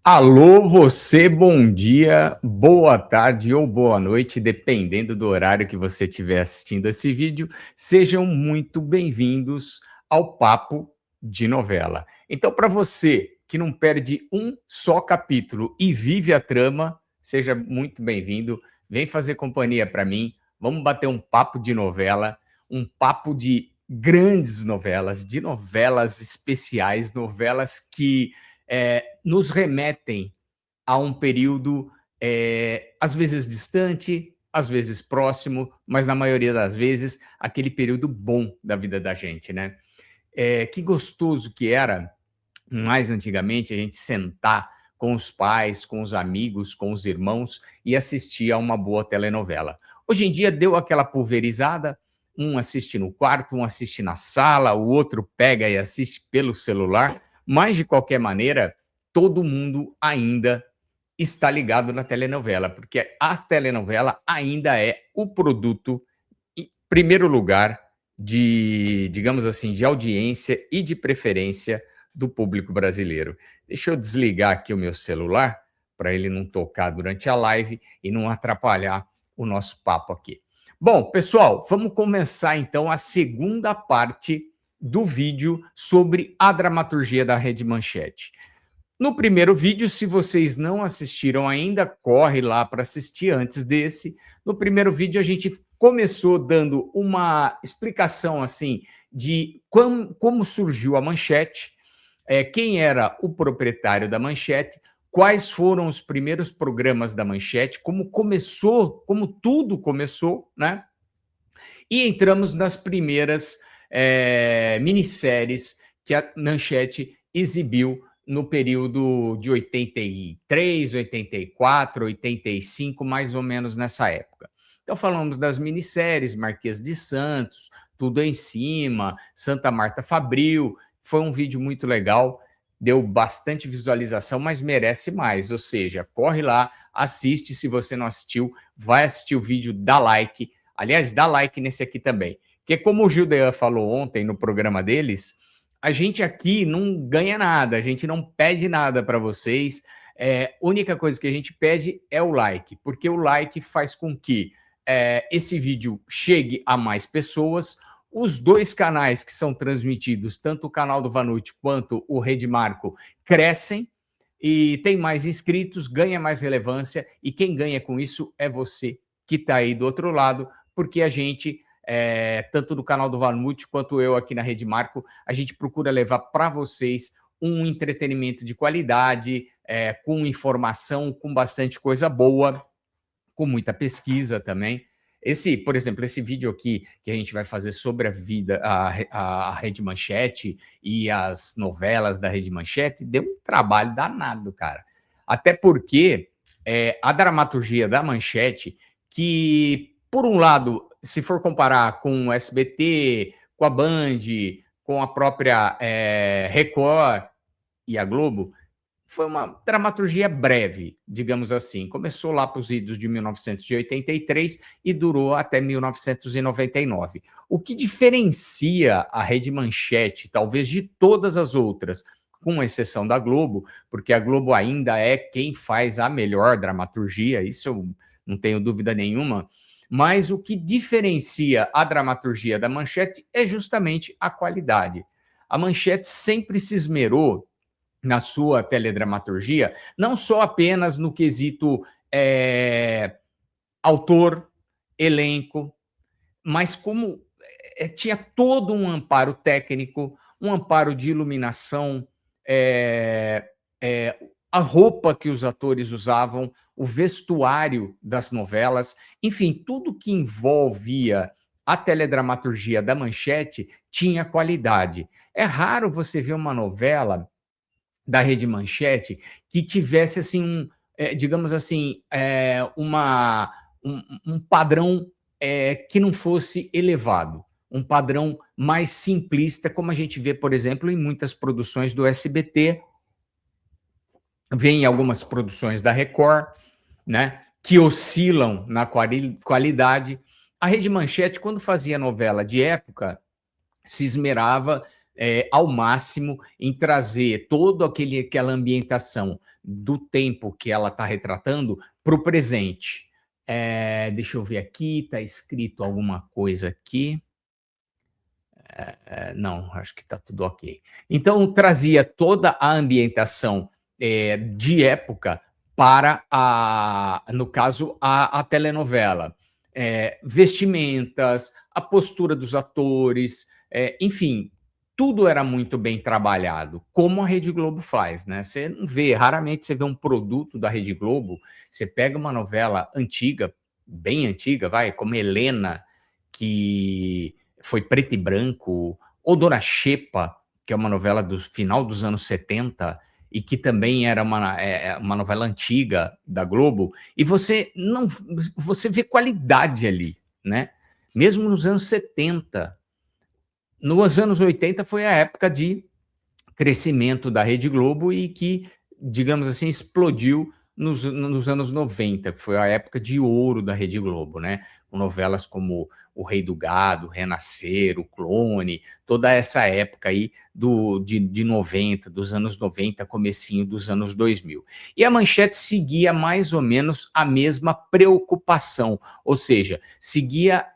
Alô, você, bom dia, boa tarde ou boa noite, dependendo do horário que você estiver assistindo esse vídeo. Sejam muito bem-vindos ao Papo de Novela. Então, para você que não perde um só capítulo e vive a trama, seja muito bem-vindo. Vem fazer companhia para mim. Vamos bater um papo de novela, um papo de grandes novelas, de novelas especiais, novelas que nos remetem a um período, às vezes distante, às vezes próximo, mas na maioria das vezes, aquele período bom da vida da gente, né? Que gostoso que era, mais antigamente, a gente sentar com os pais, com os amigos, com os irmãos e assistir a uma boa telenovela. Hoje em dia deu aquela pulverizada, um assiste no quarto, um assiste na sala, o outro pega e assiste pelo celular, mas de qualquer maneira, todo mundo ainda está ligado na telenovela, porque a telenovela ainda é o produto em primeiro lugar de, digamos assim, de audiência e de preferência do público brasileiro. Deixa eu desligar aqui o meu celular para ele não tocar durante a live e não atrapalhar o nosso papo aqui. Bom, pessoal, vamos começar então a segunda parte do vídeo sobre a dramaturgia da Rede Manchete. No primeiro vídeo, se vocês não assistiram ainda, corre lá para assistir antes desse. No primeiro vídeo, a gente começou dando uma explicação assim de como surgiu a Manchete, quem era o proprietário da Manchete, quais foram os primeiros programas da Manchete, como começou, como tudo começou, né? E entramos nas primeiras minisséries que a Manchete exibiu no período de 83, 84, 85, mais ou menos nessa época. Então falamos das minisséries, Marquês de Santos, Tudo em Cima, Santa Marta Fabril. Foi um vídeo muito legal, deu bastante visualização, mas merece mais. Ou seja, corre lá, assiste. Se você não assistiu, vai assistir o vídeo, dá like. Aliás, dá like nesse aqui também. Porque como o Gildean falou ontem no programa deles, a gente aqui não ganha nada, a gente não pede nada para vocês. A única coisa que a gente pede é o like, porque o like faz com que esse vídeo chegue a mais pessoas. Os dois canais que são transmitidos, tanto o canal do Vanucci quanto o Rede Marco, crescem e tem mais inscritos, ganha mais relevância, e quem ganha com isso é você que está aí do outro lado, porque a gente, tanto no canal do Vanucci quanto eu aqui na Rede Marco, a gente procura levar para vocês um entretenimento de qualidade, com informação, com bastante coisa boa, com muita pesquisa também. Por exemplo, esse vídeo aqui que a gente vai fazer sobre a vida, a Rede Manchete e as novelas da Rede Manchete, deu um trabalho danado, cara. Até porque a dramaturgia da Manchete, que, por um lado, se for comparar com o SBT, com a Band, com a própria Record e a Globo, foi uma dramaturgia breve, digamos assim. Começou lá para os idos de 1983 e durou até 1999. O que diferencia a Rede Manchete, talvez de todas as outras, com exceção da Globo, porque a Globo ainda é quem faz a melhor dramaturgia, isso eu não tenho dúvida nenhuma, mas o que diferencia a dramaturgia da Manchete é justamente a qualidade. A Manchete sempre se esmerou na sua teledramaturgia, não só apenas no quesito autor, elenco, mas como tinha todo um amparo técnico, um amparo de iluminação, a roupa que os atores usavam, o vestuário das novelas, enfim, tudo que envolvia a teledramaturgia da Manchete tinha qualidade. É raro você ver uma novela da Rede Manchete que tivesse assim digamos assim, um padrão que não fosse elevado, um padrão mais simplista, como a gente vê, por exemplo, em muitas produções do SBT, vê em algumas produções da Record, né, que oscilam na qualidade. A Rede Manchete, quando fazia novela de época, se esmerava ao máximo em trazer toda aquela ambientação do tempo que ela está retratando para o presente. Deixa eu ver aqui, está escrito alguma coisa aqui. Não, acho que está tudo ok. Então, trazia toda a ambientação de época para, no caso, a telenovela. Vestimentas, a postura dos atores, enfim, tudo era muito bem trabalhado, como a Rede Globo faz, né? Você não vê, raramente você vê um produto da Rede Globo, você pega uma novela antiga, bem antiga, como Helena, que foi preto e branco, ou Dona Xepa, que é uma novela do final dos anos 70 e que também era uma novela antiga da Globo, e você vê qualidade ali, né? Mesmo nos anos 70. Nos anos 80 foi a época de crescimento da Rede Globo e que, digamos assim, explodiu nos anos 90, que foi a época de ouro da Rede Globo, né? Com novelas como O Rei do Gado, Renascer, O Clone, toda essa época aí de 90, dos anos 90, comecinho dos anos 2000. E a Manchete seguia mais ou menos a mesma preocupação, ou seja, seguia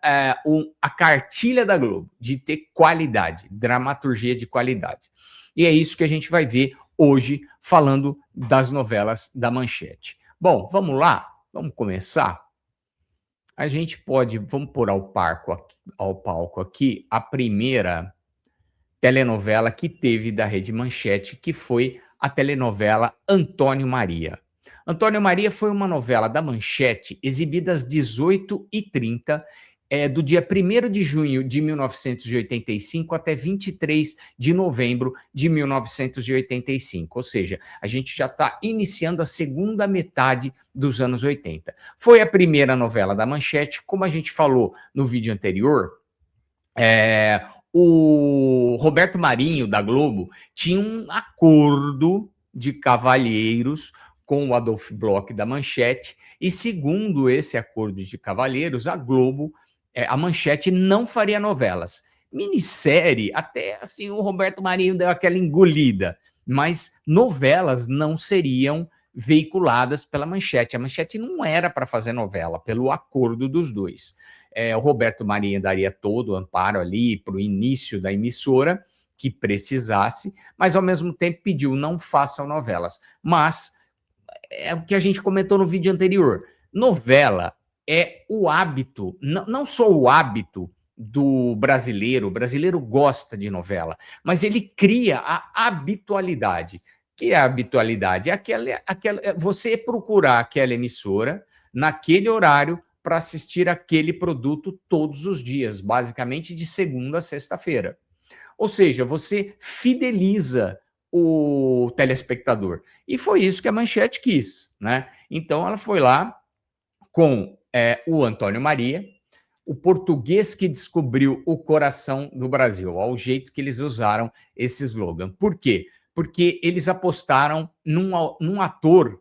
a cartilha da Globo, de ter qualidade, dramaturgia de qualidade. E é isso que a gente vai ver hoje, falando das novelas da Manchete. Bom, vamos lá? Vamos começar? A gente vamos pôr ao palco aqui a primeira telenovela que teve da Rede Manchete, que foi a telenovela Antônio Maria. Antônio Maria foi uma novela da Manchete, exibida às 18h30, do dia 1º de junho de 1985 até 23 de novembro de 1985. Ou seja, a gente já está iniciando a segunda metade dos anos 80. Foi a primeira novela da Manchete, como a gente falou no vídeo anterior, o Roberto Marinho, da Globo, tinha um acordo de cavalheiros com o Adolph Bloch da Manchete, e segundo esse acordo de cavalheiros, a Globo, a Manchete não faria novelas. Minissérie, até assim, o Roberto Marinho deu aquela engolida, mas novelas não seriam veiculadas pela Manchete. A Manchete não era para fazer novela, pelo acordo dos dois. O Roberto Marinho daria todo o amparo ali para o início da emissora, que precisasse, mas ao mesmo tempo pediu, não façam novelas. Mas é o que a gente comentou no vídeo anterior, novela é o hábito, não só o hábito do brasileiro, o brasileiro gosta de novela, mas ele cria a habitualidade. Que é a habitualidade? Você procurar aquela emissora naquele horário para assistir aquele produto todos os dias, basicamente de segunda a sexta-feira. Ou seja, você fideliza o telespectador. E foi isso que a Manchete quis, né? Então ela foi lá com o Antônio Maria, o português que descobriu o coração do Brasil, ao jeito que eles usaram esse slogan. Por quê? Porque eles apostaram num ator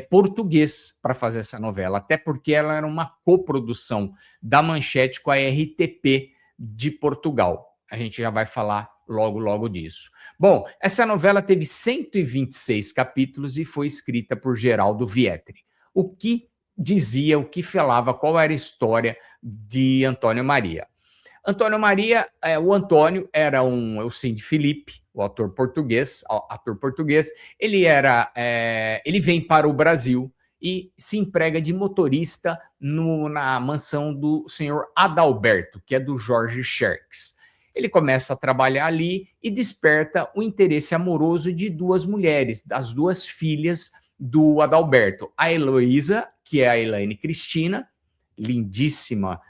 português para fazer essa novela, até porque ela era uma coprodução da Manchete com a RTP de Portugal. A gente já vai falar logo disso. Bom, essa novela teve 126 capítulos e foi escrita por Geraldo Vietri. O que dizia, o que falava, qual era a história de Antônio Maria. Antônio Maria, o Antônio era o Elcinde Felipe, o ator português, ele vem para o Brasil e se emprega de motorista na mansão do senhor Adalberto, que é do Jorge Xerxes. Ele começa a trabalhar ali e desperta o interesse amoroso de duas mulheres, das duas filhas do Adalberto. A Heloísa, que é a Elaine Cristina, lindíssima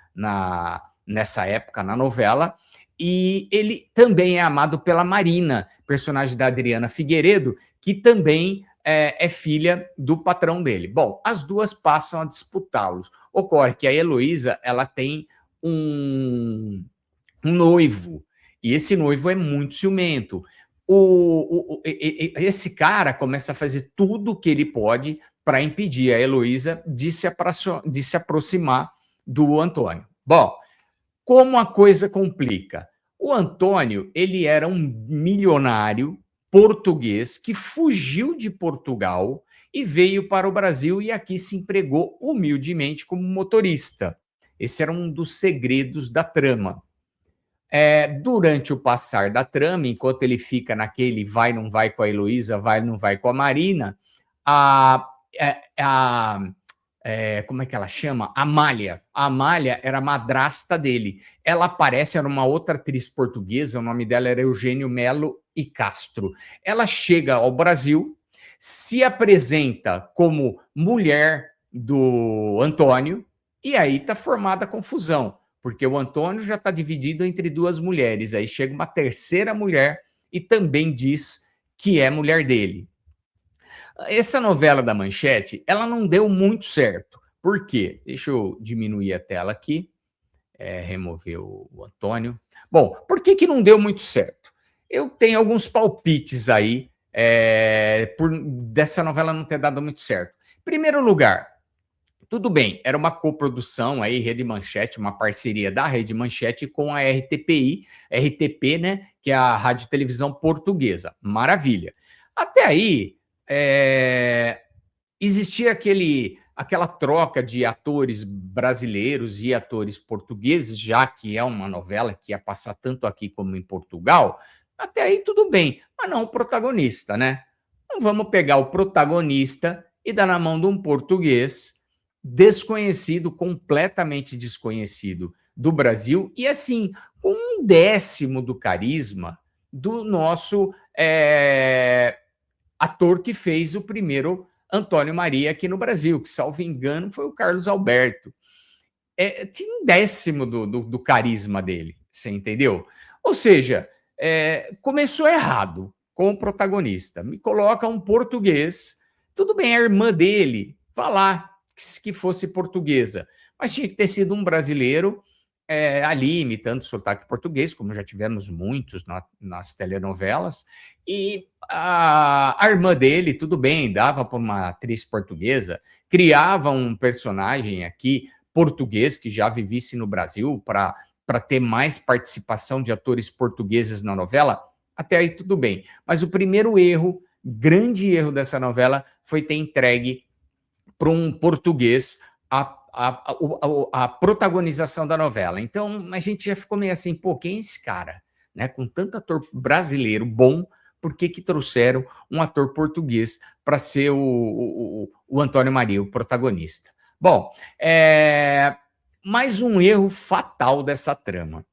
nessa época na novela, e ele também é amado pela Marina, personagem da Adriana Figueiredo, que também é filha do patrão dele. Bom, as duas passam a disputá-los. Ocorre que a Heloísa, ela tem um noivo, e esse noivo é muito ciumento. Esse cara começa a fazer tudo o que ele pode para impedir a Heloísa de se aproximar do Antônio. Bom, como a coisa complica? O Antônio, ele era um milionário português que fugiu de Portugal e veio para o Brasil e aqui se empregou humildemente como motorista. Esse era um dos segredos da trama. Durante o passar da trama, enquanto ele fica naquele vai, não vai com a Heloísa, vai, não vai com a Marina, a, a, como é que ela chama? Amália. A Amália era a madrasta dele. Ela aparece, era uma outra atriz portuguesa, o nome dela era Eugênio Melo e Castro. Ela chega ao Brasil, se apresenta como mulher do Antônio, e aí está formada a confusão, porque o Antônio já está dividido entre duas mulheres. Aí chega uma terceira mulher e também diz que é mulher dele. Essa novela da Manchete, ela não deu muito certo. Por quê? Deixa eu diminuir a tela aqui, remover o Antônio. Bom, por que não deu muito certo? Eu tenho alguns palpites aí dessa novela não ter dado muito certo. Em primeiro lugar, tudo bem, era uma coprodução aí, Rede Manchete, uma parceria da Rede Manchete com a RTP, né, que é a Rádio e Televisão Portuguesa. Maravilha. Até aí, existia aquela troca de atores brasileiros e atores portugueses, já que é uma novela que ia passar tanto aqui como em Portugal. Até aí tudo bem, mas não o protagonista, né? Não vamos pegar o protagonista e dar na mão de um português desconhecido, completamente desconhecido do Brasil, e assim, com 1/10 do carisma do nosso ator que fez o primeiro Antônio Maria aqui no Brasil, que, salvo engano, foi o Carlos Alberto. Tinha 1/10 do carisma dele, você entendeu? Ou seja, começou errado com o protagonista. Me coloca um português, tudo bem, a irmã dele, vá lá, que fosse portuguesa, mas tinha que ter sido um brasileiro ali, imitando o sotaque português, como já tivemos muitos nas telenovelas, e a irmã dele, tudo bem, dava para uma atriz portuguesa, criava um personagem aqui português que já vivesse no Brasil para ter mais participação de atores portugueses na novela, até aí tudo bem. Mas o primeiro erro, grande erro dessa novela, foi ter entregue para um português a protagonização da novela. Então, a gente já ficou meio assim, pô, quem é esse cara? Né? Com tanto ator brasileiro bom, por que trouxeram um ator português para ser o Antônio Maria, o protagonista? Bom, mais um erro fatal dessa trama.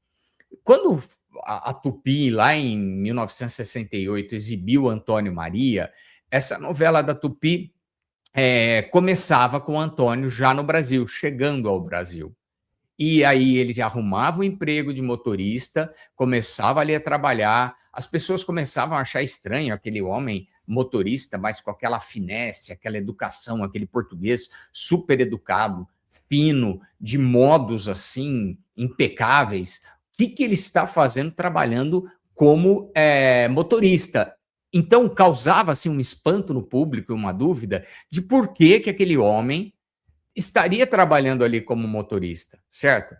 Quando a Tupi, lá em 1968, exibiu Antônio Maria, essa novela da Tupi começava com o Antônio já no Brasil, chegando ao Brasil. E aí ele arrumava o emprego de motorista, começava ali a trabalhar, as pessoas começavam a achar estranho aquele homem motorista, mas com aquela finesse, aquela educação, aquele português super educado, fino, de modos assim impecáveis. O que ele está fazendo trabalhando como motorista? Então causava assim um espanto no público, uma dúvida de por que aquele homem estaria trabalhando ali como motorista, certo?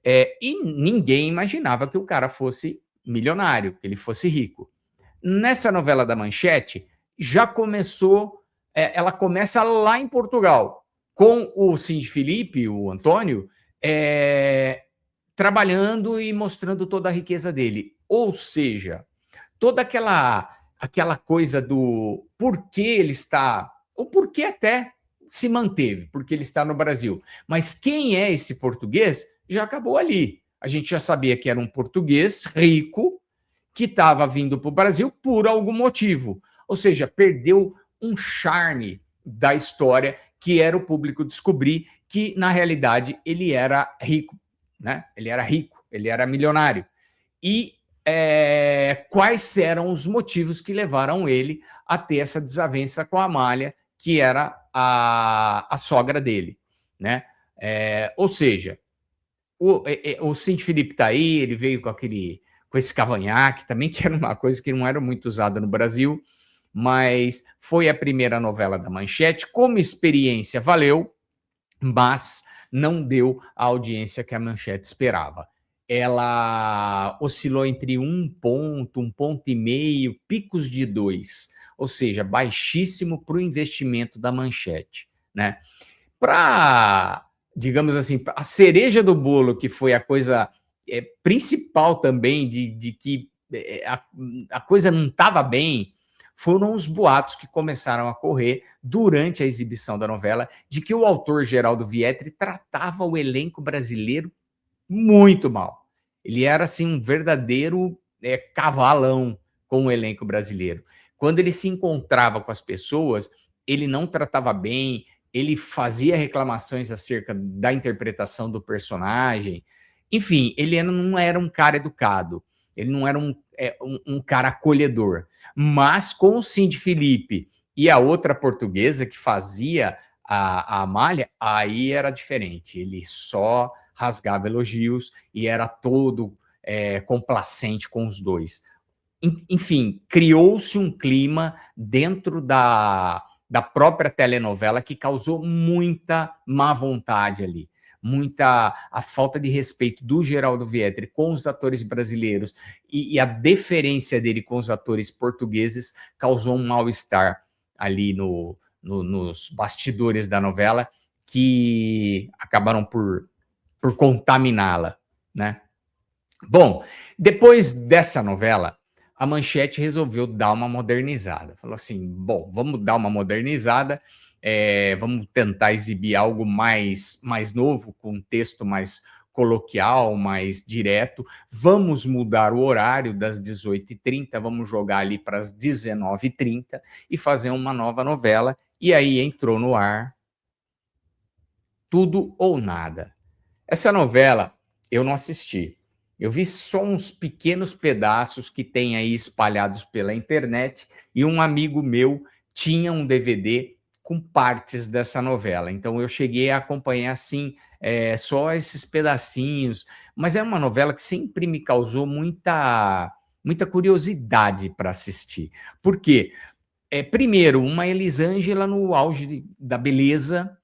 E ninguém imaginava que o cara fosse milionário, que ele fosse rico. Nessa novela da Manchete, já começou, ela começa lá em Portugal, com o Cid Felipe, o Antônio, trabalhando e mostrando toda a riqueza dele. Ou seja, toda aquela coisa do porquê ele está, ou porquê até se manteve, porque ele está no Brasil. Mas quem é esse português já acabou ali. A gente já sabia que era um português rico que estava vindo para o Brasil por algum motivo. Ou seja, perdeu um charme da história, que era o público descobrir que, na realidade, ele era rico. Né? Ele era rico, ele era milionário. E quais eram os motivos que levaram ele a ter essa desavença com a Amália, que era a sogra dele, né? Ou seja, o Cid Felipe está aí, ele veio com esse cavanhaque também, que era uma coisa que não era muito usada no Brasil, mas foi a primeira novela da Manchete, como experiência valeu, mas não deu a audiência que a Manchete esperava. ela oscilou entre 1 ponto e meio, picos de 2, ou seja, baixíssimo para o investimento da Manchete, né? Para, digamos assim, a cereja do bolo, que foi a coisa principal também de que a coisa não estava bem, foram os boatos que começaram a correr durante a exibição da novela de que o autor Geraldo Vietri tratava o elenco brasileiro muito mal. Ele era assim um verdadeiro cavalão com o elenco brasileiro. Quando ele se encontrava com as pessoas, ele não tratava bem, ele fazia reclamações acerca da interpretação do personagem. Enfim, ele não era um cara educado, ele não era um cara acolhedor. Mas com o Cindy Felipe e a outra portuguesa que fazia a Amália, aí era diferente. Ele só rasgava elogios e era todo complacente com os dois. Enfim, criou-se um clima dentro da própria telenovela que causou muita má vontade ali, muita a falta de respeito do Geraldo Vietri com os atores brasileiros e a deferência dele com os atores portugueses causou um mal-estar ali nos bastidores da novela que acabaram por contaminá-la, né? Bom, depois dessa novela, a Manchete resolveu dar uma modernizada. Falou assim, bom, vamos dar uma modernizada, vamos tentar exibir algo mais novo, com um texto mais coloquial, mais direto. Vamos mudar o horário das 18h30, vamos jogar ali para as 19h30 e fazer uma nova novela. E aí entrou no ar Tudo ou Nada. Essa novela eu não assisti. Eu vi só uns pequenos pedaços que tem aí espalhados pela internet e um amigo meu tinha um DVD com partes dessa novela. Então eu cheguei a acompanhar assim só esses pedacinhos, mas é uma novela que sempre me causou muita curiosidade para assistir. Por quê? Primeiro, uma Elisângela no auge da beleza,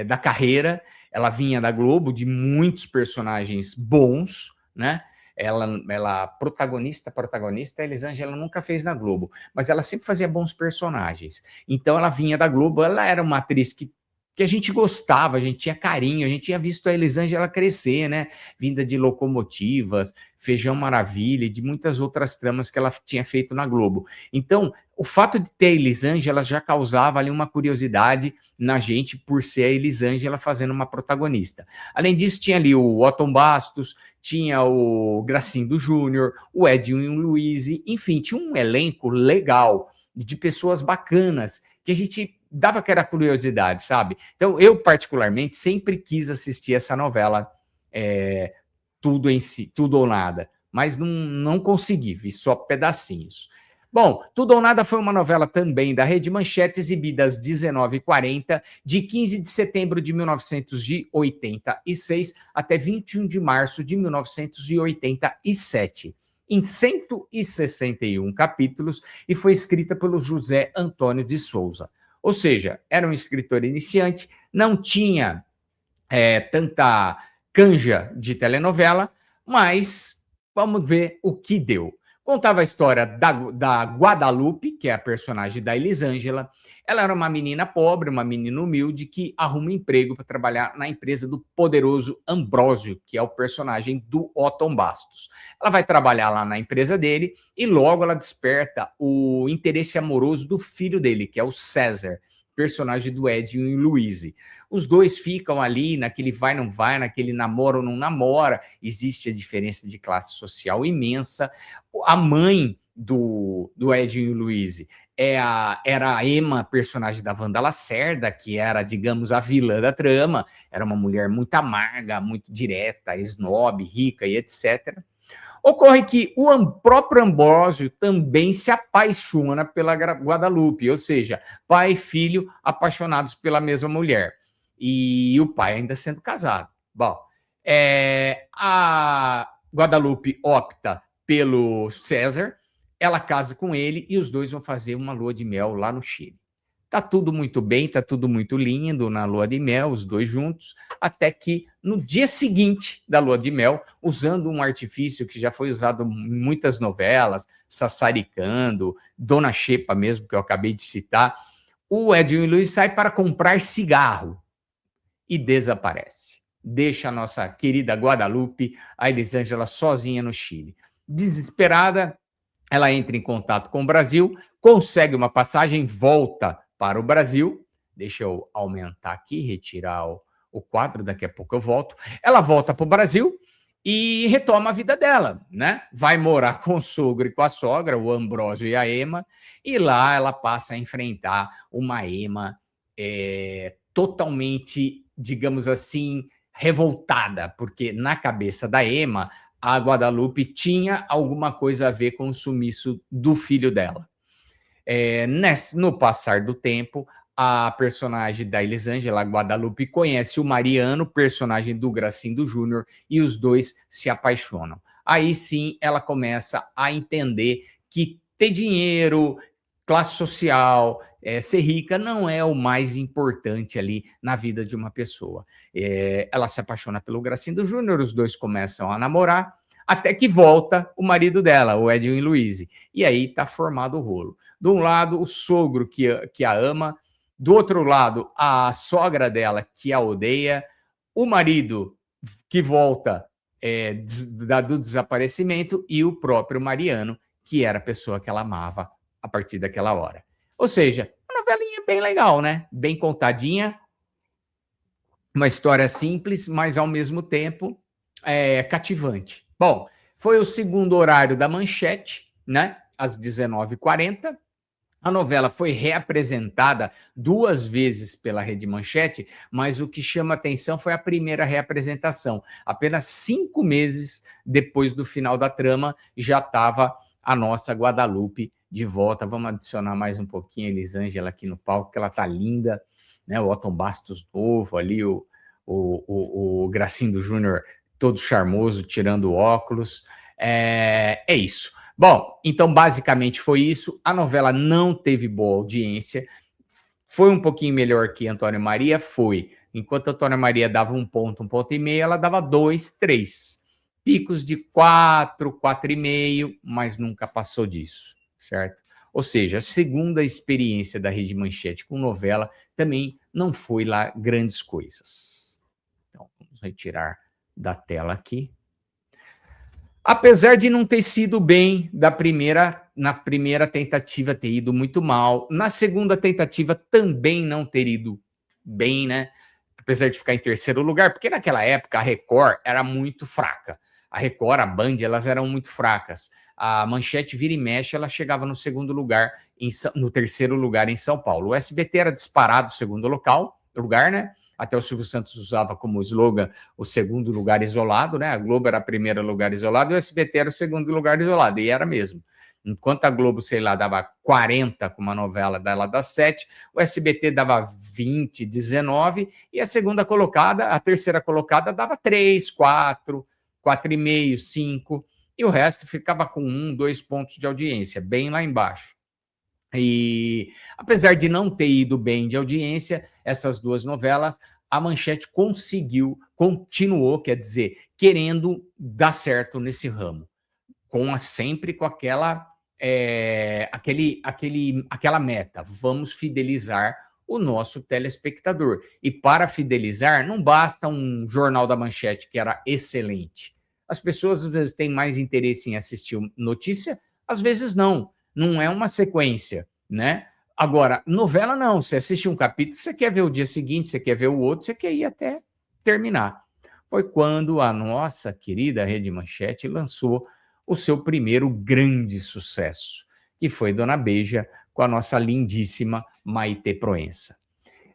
da carreira. Ela vinha da Globo, de muitos personagens bons, né? Ela protagonista, a Elisângela nunca fez na Globo, mas ela sempre fazia bons personagens. Então ela vinha da Globo, ela era uma atriz que a gente gostava, a gente tinha carinho, a gente tinha visto a Elisângela crescer, né? Vinda de Locomotivas, Feijão Maravilha e de muitas outras tramas que ela tinha feito na Globo. Então, o fato de ter a Elisângela já causava ali uma curiosidade na gente por ser a Elisângela fazendo uma protagonista. Além disso, tinha ali o Otton Bastos, tinha o Gracindo Júnior, o Edwin Luiz, enfim, tinha um elenco legal de pessoas bacanas que a gente dava aquela curiosidade, sabe? Então, eu particularmente sempre quis assistir essa novela Tudo em Si, Tudo ou Nada, mas não consegui, vi só pedacinhos. Bom, Tudo ou Nada foi uma novela também da Rede Manchete, exibida às 19h40, de 15 de setembro de 1986 até 21 de março de 1987, em 161 capítulos, e foi escrita pelo José Antônio de Souza. Ou seja, era um escritor iniciante, não tinha tanta canja de telenovela, mas vamos ver o que deu. Contava a história da Guadalupe, que é a personagem da Elisângela. Ela era uma menina pobre, uma menina humilde, que arruma um emprego para trabalhar na empresa do poderoso Ambrósio, que é o personagem do Otton Bastos. Ela vai trabalhar lá na empresa dele e logo ela desperta o interesse amoroso do filho dele, que é o César, personagem do Edwin Luiz. Os dois ficam ali naquele vai, não vai, naquele namora ou não namora. Existe a diferença de classe social imensa. A mãe do Edwin Luiz era a Emma, personagem da Wanda Lacerda, que era, digamos, a vilã da trama. Era uma mulher muito amarga, muito direta, snob, rica e etc. Ocorre que o próprio Ambrósio também se apaixona pela Guadalupe, ou seja, pai e filho apaixonados pela mesma mulher. E o pai ainda sendo casado. Bom, a Guadalupe opta pelo César, ela casa com ele e os dois vão fazer uma lua de mel lá no Chile. Tá tudo muito bem, tá tudo muito lindo na lua de mel, os dois juntos, até que no dia seguinte da lua de mel, usando um artifício que já foi usado em muitas novelas, Sassaricando, Dona Xepa mesmo, que eu acabei de citar, o Edwin Luiz sai para comprar cigarro e desaparece. Deixa a nossa querida Guadalupe, a Elisângela, sozinha no Chile. Desesperada, ela entra em contato com o Brasil, consegue uma passagem, volta para o Brasil. Deixa eu aumentar aqui, retirar o quadro, daqui a pouco eu volto. Ela volta para o Brasil e retoma a vida dela, né? Vai morar com o sogro e com a sogra, o Ambrósio e a Ema, e lá ela passa a enfrentar uma Ema totalmente, digamos assim, revoltada, porque na cabeça da Ema, a Guadalupe tinha alguma coisa a ver com o sumiço do filho dela. No passar do tempo, a personagem da Elisângela, Guadalupe, conhece o Mariano, personagem do Gracindo Júnior, e os dois se apaixonam. Aí sim ela começa a entender que ter dinheiro, classe social, ser rica não é o mais importante ali na vida de uma pessoa. Ela se apaixona pelo Gracindo Júnior, os dois começam a namorar, até que volta o marido dela, o Edwin Luiz. E aí está formado o rolo. De um lado, o sogro que a ama, do outro lado, a sogra dela que a odeia, o marido que volta do desaparecimento e o próprio Mariano, que era a pessoa que ela amava a partir daquela hora. Ou seja, uma novelinha bem legal, né? Bem contadinha, uma história simples, mas ao mesmo tempo cativante. Bom, foi o segundo horário da Manchete, né? Às 19h40. A novela foi reapresentada 2 vezes pela Rede Manchete, mas o que chama atenção foi a primeira reapresentação. Apenas 5 meses depois do final da trama, já estava a nossa Guadalupe de volta. Vamos adicionar mais um pouquinho a Elisângela aqui no palco, que ela tá linda, né? O Otton Bastos novo ali, o Gracindo Júnior todo charmoso, tirando o óculos. É isso. Bom, então basicamente foi isso. A novela não teve boa audiência. Foi um pouquinho melhor que Antônia Maria? Foi. Enquanto Antônia Maria dava 1 ponto, 1,5 ponto, ela dava 2, 3. Picos de 4, 4,5, mas nunca passou disso, certo? Ou seja, a segunda experiência da Rede Manchete com novela também não foi lá grandes coisas. Então, vamos retirar da tela aqui. Apesar de não ter sido bem na primeira tentativa ter ido muito mal, na segunda tentativa também não ter ido bem, né? Apesar de ficar em terceiro lugar, porque naquela época a Record era muito fraca. A Record, a Band, elas eram muito fracas. A Manchete vira e mexe, ela chegava no segundo lugar, no terceiro lugar em São Paulo. O SBT era disparado segundo lugar, né? Até o Silvio Santos usava como slogan o segundo lugar isolado, né? A Globo era o primeiro lugar isolado e o SBT era o segundo lugar isolado, e era mesmo. Enquanto a Globo, sei lá, dava 40 com uma novela dela das 7, o SBT dava 20, 19, e a terceira colocada dava 3, 4, 4,5, 5, e o resto ficava com 1, 2 pontos de audiência, bem lá embaixo. E apesar de não ter ido bem de audiência, essas duas novelas, a Manchete continuou, quer dizer, querendo dar certo nesse ramo, sempre com aquela meta: vamos fidelizar o nosso telespectador. E para fidelizar, não basta um Jornal da Manchete que era excelente. As pessoas às vezes têm mais interesse em assistir notícia, às vezes não é uma sequência, né? Agora, novela não, você assiste um capítulo, você quer ver o dia seguinte, você quer ver o outro, você quer ir até terminar. Foi quando a nossa querida Rede Manchete lançou o seu primeiro grande sucesso, que foi Dona Beija, com a nossa lindíssima Maitê Proença.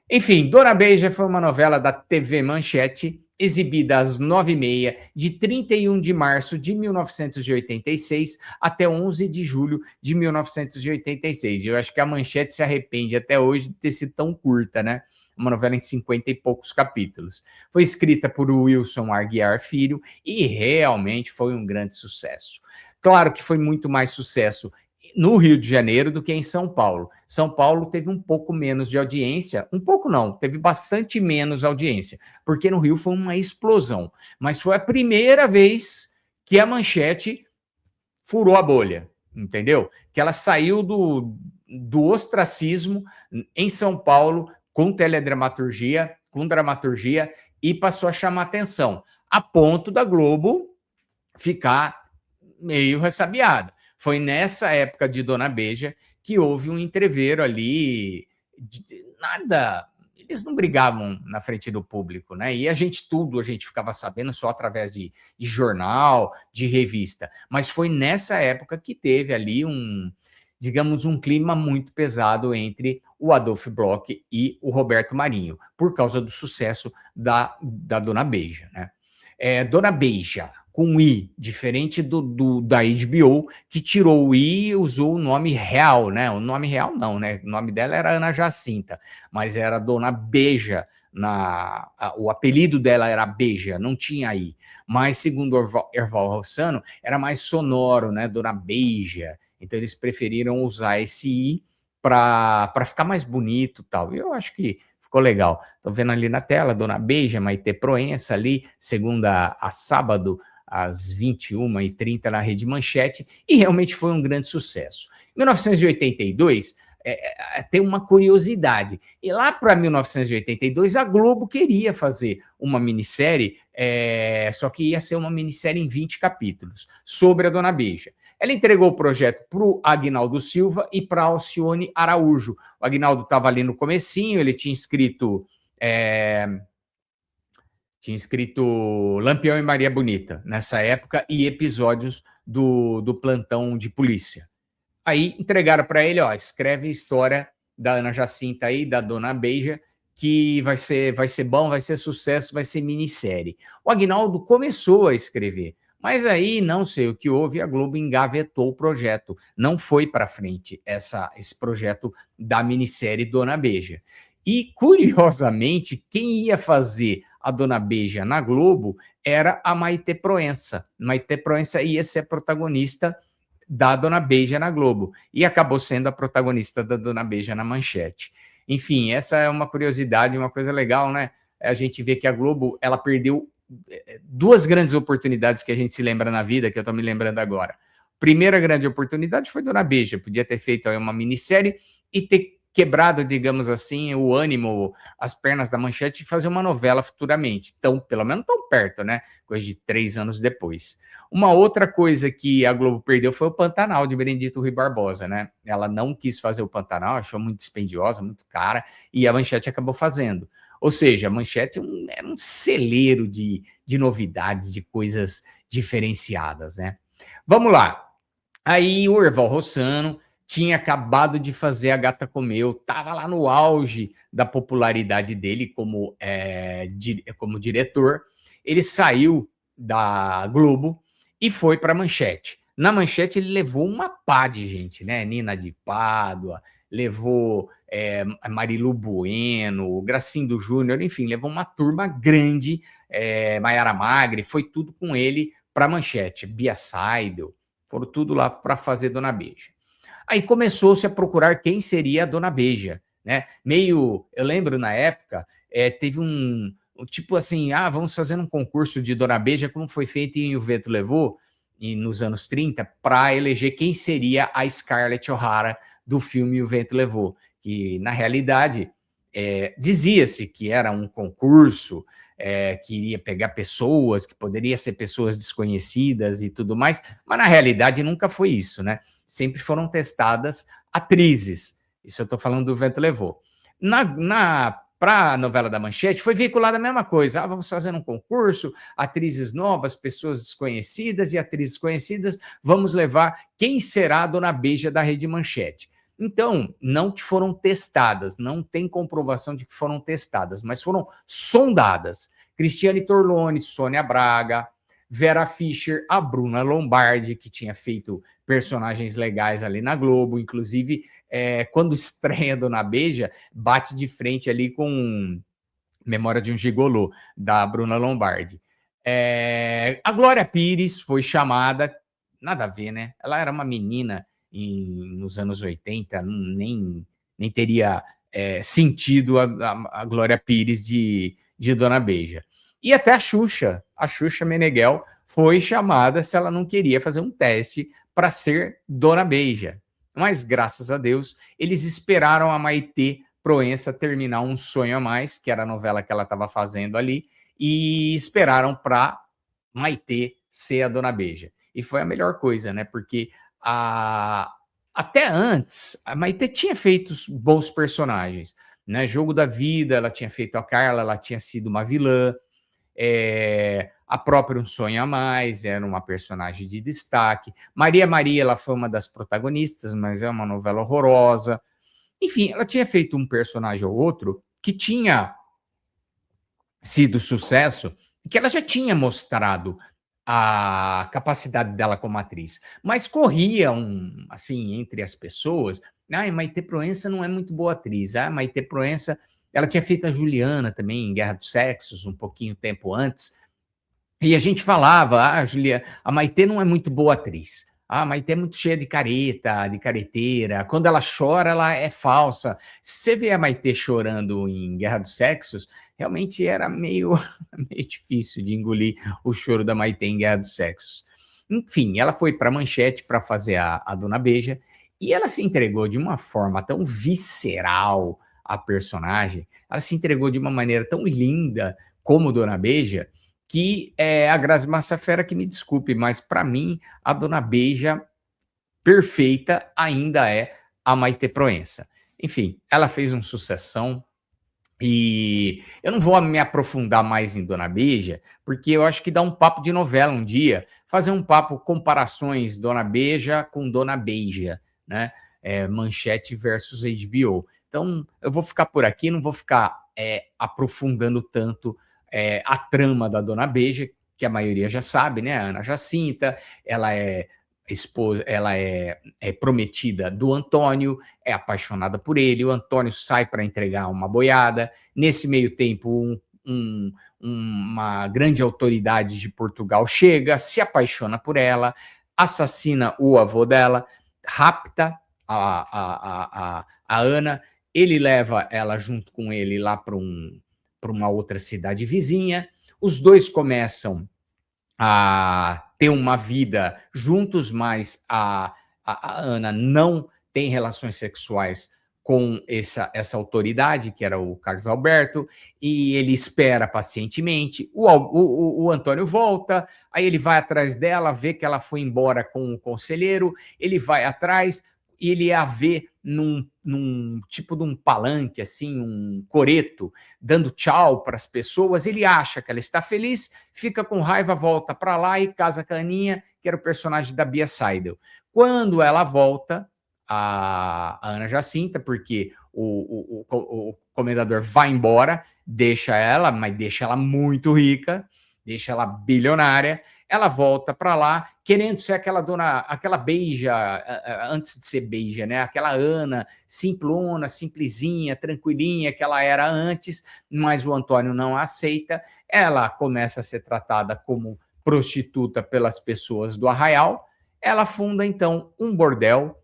Enfim, Dona Beija foi uma novela da TV Manchete, exibida às 9h30, de 31 de março de 1986 até 11 de julho de 1986. Eu acho que a Manchete se arrepende até hoje de ter sido tão curta, né? Uma novela em 50 e poucos capítulos. Foi escrita por Wilson Aguiar Filho e realmente foi um grande sucesso. Claro que foi muito mais sucesso no Rio de Janeiro do que em São Paulo. São Paulo teve um pouco menos de audiência, um pouco não, teve bastante menos audiência, porque no Rio foi uma explosão. Mas foi a primeira vez que a Manchete furou a bolha, entendeu? Que ela saiu do ostracismo em São Paulo com teledramaturgia, com dramaturgia, e passou a chamar atenção, a ponto da Globo ficar meio ressabiada. Foi nessa época de Dona Beija que houve um entreveiro ali, nada, eles não brigavam na frente do público, né? E a gente ficava sabendo só através de jornal, de revista. Mas foi nessa época que teve ali digamos, um clima muito pesado entre o Adolphe Bloch e o Roberto Marinho, por causa do sucesso da Dona Beija, né? Dona Beija, com I, diferente da HBO, que tirou o I e usou o nome real, né? O nome real não, né? O nome dela era Ana Jacinta, mas era Dona Beija, o apelido dela era Beija, não tinha I. Mas, segundo Erval Rossano, era mais sonoro, né? Dona Beija. Então, eles preferiram usar esse I para ficar mais bonito e tal. E eu acho que ficou legal. Estou vendo ali na tela, Dona Beija, Maitê Proença ali, segunda a sábado, às 21h30 na Rede Manchete, e realmente foi um grande sucesso. Em 1982, tem uma curiosidade. E lá para 1982, a Globo queria fazer uma minissérie, só que ia ser uma minissérie em 20 capítulos, sobre a Dona Beija. Ela entregou o projeto para o Aguinaldo Silva e para Alcione Araújo. O Aguinaldo estava ali no comecinho, ele tinha escrito Lampião e Maria Bonita, nessa época, e episódios do plantão de polícia. Aí entregaram para ele, escreve a história da Ana Jacinta aí, da Dona Beija, que vai ser bom, vai ser sucesso, vai ser minissérie. O Aguinaldo começou a escrever, mas aí não sei o que houve, a Globo engavetou o projeto. Não foi para frente esse projeto da minissérie Dona Beija. E, curiosamente, quem ia fazer a Dona Beija na Globo era a Maitê Proença. Maitê Proença ia ser a protagonista da Dona Beija na Globo e acabou sendo a protagonista da Dona Beija na Manchete. Enfim, essa é uma curiosidade, uma coisa legal, né? A gente vê que a Globo, ela perdeu duas grandes oportunidades que a gente se lembra na vida, que eu estou me lembrando agora. Primeira grande oportunidade foi Dona Beija, podia ter feito uma minissérie e ter quebrado, digamos assim, o ânimo, as pernas da Manchete e fazer uma novela futuramente. Então, pelo menos tão perto, né? Coisa de 3 anos depois. Uma outra coisa que a Globo perdeu foi o Pantanal, de Benedito Rui Barbosa, né? Ela não quis fazer o Pantanal, achou muito dispendiosa, muito cara, e a Manchete acabou fazendo. Ou seja, a Manchete era um celeiro de novidades, de coisas diferenciadas, né? Vamos lá. Aí o Erval Rossano tinha acabado de fazer A Gata Comeu, estava lá no auge da popularidade dele como diretor. Ele saiu da Globo e foi para a Manchete. Na Manchete ele levou uma pá de gente, né? Nina de Pádua, levou Marilu Bueno, Gracindo Júnior, enfim, levou uma turma grande, Maiara Magre, foi tudo com ele para a Manchete. Bia Seidel, foram tudo lá para fazer Dona Beija. Aí começou-se a procurar quem seria a Dona Beija, né? Eu lembro na época, teve tipo assim, vamos fazer um concurso de Dona Beija, como foi feito em O Vento Levou, e nos anos 30, para eleger quem seria a Scarlett O'Hara do filme O Vento Levou, que na realidade dizia-se que era um concurso, que iria pegar pessoas, que poderia ser pessoas desconhecidas e tudo mais, mas na realidade nunca foi isso, né? Sempre foram testadas atrizes. Isso eu estou falando do Vento Levou. Para a novela da Manchete, foi veiculada a mesma coisa. Vamos fazer um concurso, atrizes novas, pessoas desconhecidas e atrizes conhecidas, vamos levar quem será a Dona Beija da Rede Manchete. Então, não que foram testadas, não tem comprovação de que foram testadas, mas foram sondadas. Cristiane Torlone, Sônia Braga, Vera Fischer, a Bruna Lombardi, que tinha feito personagens legais ali na Globo, inclusive quando estreia Dona Beija, bate de frente ali com Memória de um Gigolô, da Bruna Lombardi. A Glória Pires foi chamada, nada a ver, né? Ela era uma menina nos anos 80, nem teria sentido a Glória Pires de Dona Beija. E até a Xuxa Meneghel, foi chamada se ela não queria fazer um teste para ser Dona Beija. Mas, graças a Deus, eles esperaram a Maitê Proença terminar Um Sonho a Mais, que era a novela que ela estava fazendo ali, e esperaram para Maitê ser a Dona Beija. E foi a melhor coisa, né? Porque até antes, a Maitê tinha feito bons personagens, né? Jogo da Vida, ela tinha feito a Carla, ela tinha sido uma vilã. A própria Um Sonho a Mais era uma personagem de destaque. Maria, ela foi uma das protagonistas, mas é uma novela horrorosa. Enfim, ela tinha feito um personagem ou outro que tinha sido sucesso, que ela já tinha mostrado a capacidade dela como atriz, mas corria assim, entre as pessoas, Maitê Proença não é muito boa atriz, Maitê Proença, ela tinha feito a Juliana também em Guerra dos Sexos, um pouquinho tempo antes, e a gente falava, a Maitê não é muito boa atriz, a Maitê é muito cheia de careta, de careteira, quando ela chora, ela é falsa. Se você vê a Maitê chorando em Guerra dos Sexos, realmente era meio difícil de engolir o choro da Maitê em Guerra dos Sexos. Enfim, ela foi para a Manchete para fazer a Dona Beija, e ela se entregou de uma forma tão visceral à personagem, ela se entregou de uma maneira tão linda como Dona Beija, que a Grazi Massafera que me desculpe, mas para mim a Dona Beija perfeita ainda é a Maitê Proença. Enfim, ela fez um sucessão e eu não vou me aprofundar mais em Dona Beija, porque eu acho que dá um papo de novela um dia, fazer um papo comparações Dona Beija com Dona Beija, né? Manchete versus HBO. Então, eu vou ficar por aqui, não vou ficar aprofundando tanto a trama da Dona Beija, que a maioria já sabe, né? A Ana Jacinta, ela é esposa, ela é prometida do Antônio, é apaixonada por ele, o Antônio sai para entregar uma boiada, nesse meio tempo uma grande autoridade de Portugal chega, se apaixona por ela, assassina o avô dela, rapta a Ana, ele leva ela junto com ele lá para uma outra cidade vizinha, os dois começam a ter uma vida juntos, mas a Ana não tem relações sexuais com essa autoridade, que era o Carlos Alberto, e ele espera pacientemente, o Antônio volta, aí ele vai atrás dela, vê que ela foi embora com o conselheiro, ele vai atrás, e ele a vê num tipo de um palanque, assim, um coreto, dando tchau para as pessoas, ele acha que ela está feliz, fica com raiva, volta para lá e casa com a Aninha, que era o personagem da Bia Seidel. Quando ela volta, a Ana Jacinta, porque o comendador vai embora, deixa ela, mas deixa ela muito rica, deixa ela bilionária, ela volta para lá, querendo ser aquela Beija, antes de ser Beija, né? Aquela Ana, simplona, simplesinha, tranquilinha, que ela era antes, mas o Antônio não a aceita, ela começa a ser tratada como prostituta pelas pessoas do Arraial, ela funda, então, um bordel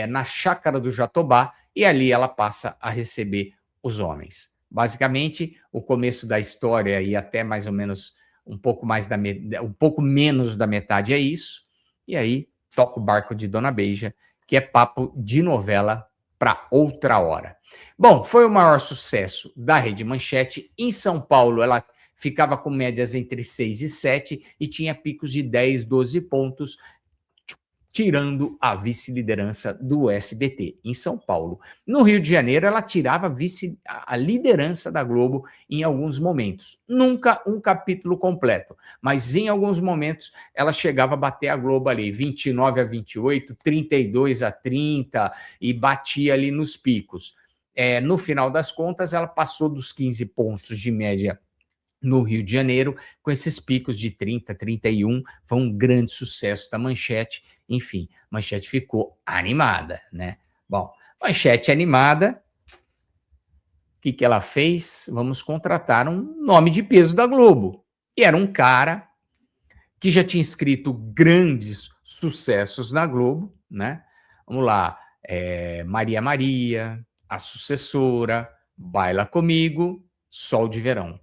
na Chácara do Jatobá, e ali ela passa a receber os homens. Basicamente, o começo da história e até mais ou menos um pouco menos da metade é isso, e aí toca o barco de Dona Beija, que é papo de novela para outra hora. Bom, foi o maior sucesso da Rede Manchete. Em São Paulo, ela ficava com médias entre 6 e 7 e tinha picos de 10, 12 pontos, tirando a vice-liderança do SBT em São Paulo. No Rio de Janeiro, ela tirava a liderança da Globo em alguns momentos. Nunca um capítulo completo, mas em alguns momentos ela chegava a bater a Globo ali, 29 a 28, 32 a 30, e batia ali nos picos. No final das contas, ela passou dos 15 pontos de média no Rio de Janeiro, com esses picos de 30, 31, foi um grande sucesso da Manchete. Enfim, Manchete ficou animada, né? Bom, Manchete animada, o que ela fez? Vamos contratar um nome de peso da Globo. E era um cara que já tinha escrito grandes sucessos na Globo, né? Vamos lá, Maria Maria, A Sucessora, Baila Comigo, Sol de Verão.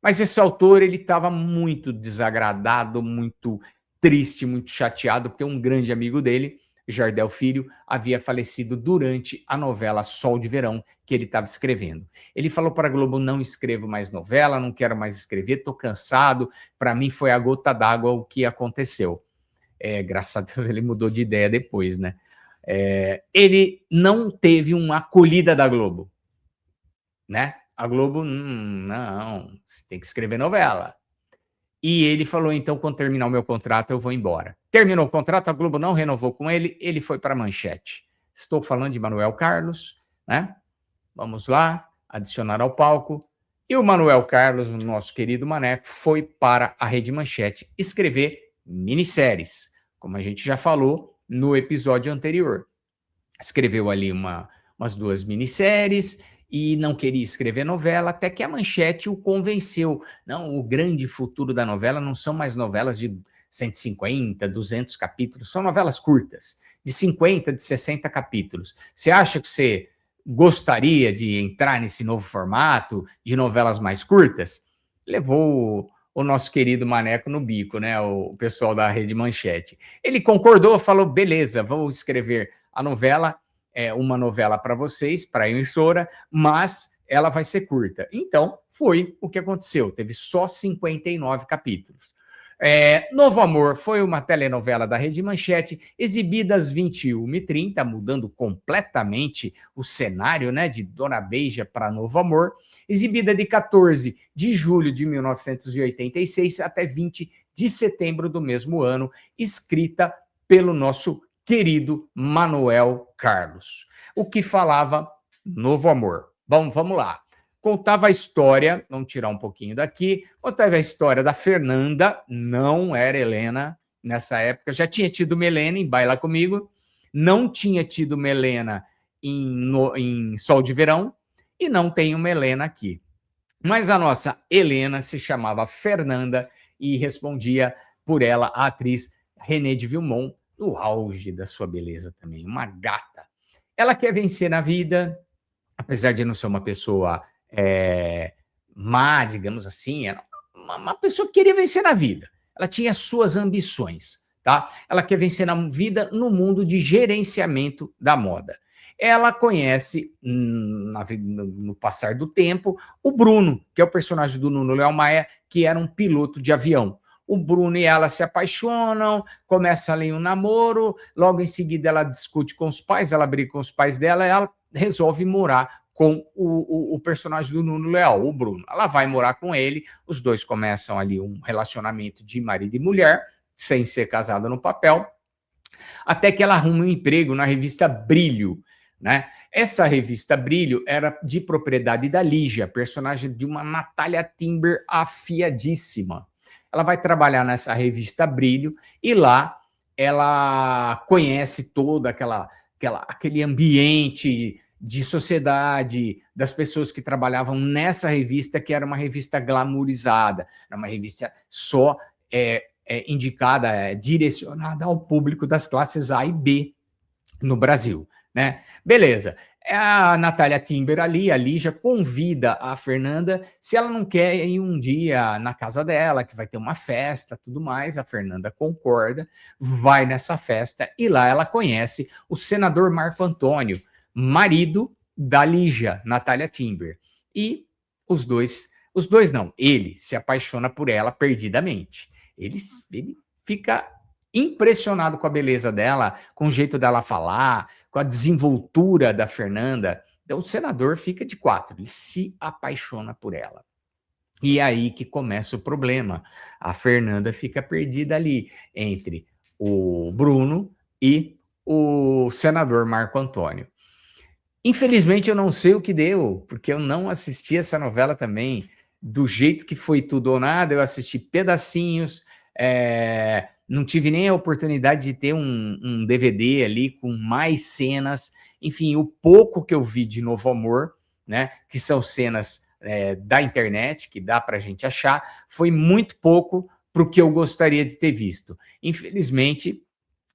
Mas esse autor, ele estava muito desagradado, muito triste, muito chateado, porque um grande amigo dele, Jardel Filho, havia falecido durante a novela Sol de Verão, que ele estava escrevendo. Ele falou para a Globo: não escrevo mais novela, não quero mais escrever, estou cansado, para mim foi a gota d'água o que aconteceu. Graças a Deus ele mudou de ideia depois, né? Ele não teve uma acolhida da Globo, né? A Globo, não, você tem que escrever novela. E ele falou: então, quando terminar o meu contrato, eu vou embora. Terminou o contrato, a Globo não renovou com ele, ele foi para a Manchete. Estou falando de Manuel Carlos, né? Vamos lá, adicionar ao palco. E o Manuel Carlos, o nosso querido Maneco, foi para a Rede Manchete escrever minisséries, como a gente já falou no episódio anterior. Escreveu ali umas 2 minisséries e não queria escrever novela, até que a Manchete o convenceu. Não, o grande futuro da novela não são mais novelas de 150, 200 capítulos, são novelas curtas, de 50, de 60 capítulos. Você acha que você gostaria de entrar nesse novo formato de novelas mais curtas? Levou o nosso querido Maneco no bico, né? O pessoal da Rede Manchete. Ele concordou, falou: beleza, vou escrever a novela, uma novela para vocês, para a emissora, mas ela vai ser curta. Então, foi o que aconteceu. Teve só 59 capítulos. Novo Amor foi uma telenovela da Rede Manchete, exibida às 21h30, mudando completamente o cenário, né, de Dona Beija para Novo Amor, exibida de 14 de julho de 1986 até 20 de setembro do mesmo ano, escrita pelo nosso querido Manuel Carlos. O que falava Novo Amor. Bom, vamos lá. Contava a história, vamos tirar um pouquinho daqui, contava a história da Fernanda, não era Helena nessa época, já tinha tido uma Helena em Baila Comigo, não tinha tido uma Helena em Sol de Verão, e não tem uma Helena aqui. Mas a nossa Helena se chamava Fernanda e respondia por ela a atriz René de Vilmont, no auge da sua beleza também, uma gata. Ela quer vencer na vida, apesar de não ser uma pessoa má, digamos assim, era uma pessoa que queria vencer na vida. Ela tinha suas ambições, tá? Ela quer vencer na vida no mundo de gerenciamento da moda. Ela conhece, no passar do tempo, o Bruno, que é o personagem do Nuno Leal Maia, que era um piloto de avião. O Bruno e ela se apaixonam, começa ali um namoro, logo em seguida ela discute com os pais, ela briga com os pais dela, ela resolve morar com o personagem do Nuno Leal, o Bruno. Ela vai morar com ele, os dois começam ali um relacionamento de marido e mulher, sem ser casada no papel, até que ela arruma um emprego na revista Brilho, né? Essa revista Brilho era de propriedade da Lígia, personagem de uma Natália Timber afiadíssima. Ela vai trabalhar nessa revista Brilho e lá ela conhece todo aquele ambiente de sociedade, das pessoas que trabalhavam nessa revista, que era uma revista glamourizada, era uma revista só indicada, direcionada ao público das classes A e B no Brasil, né? Beleza. A Natália Timber ali, a Lígia, convida a Fernanda se ela não quer ir um dia na casa dela, que vai ter uma festa, tudo mais. A Fernanda concorda, vai nessa festa e lá ela conhece o senador Marco Antônio, marido da Lígia, Natália Timber. E ele se apaixona por ela perdidamente. Ele fica impressionado com a beleza dela, com o jeito dela falar, com a desenvoltura da Fernanda. Então o senador fica de 4, ele se apaixona por ela. E é aí que começa o problema. A Fernanda fica perdida ali entre o Bruno e o senador Marco Antônio. Infelizmente eu não sei o que deu, porque eu não assisti essa novela também do jeito que foi Tudo ou Nada. Eu assisti pedacinhos, não tive nem a oportunidade de ter um DVD ali com mais cenas. Enfim, o pouco que eu vi de Novo Amor, né, que são cenas da internet, que dá para a gente achar, foi muito pouco para o que eu gostaria de ter visto. Infelizmente,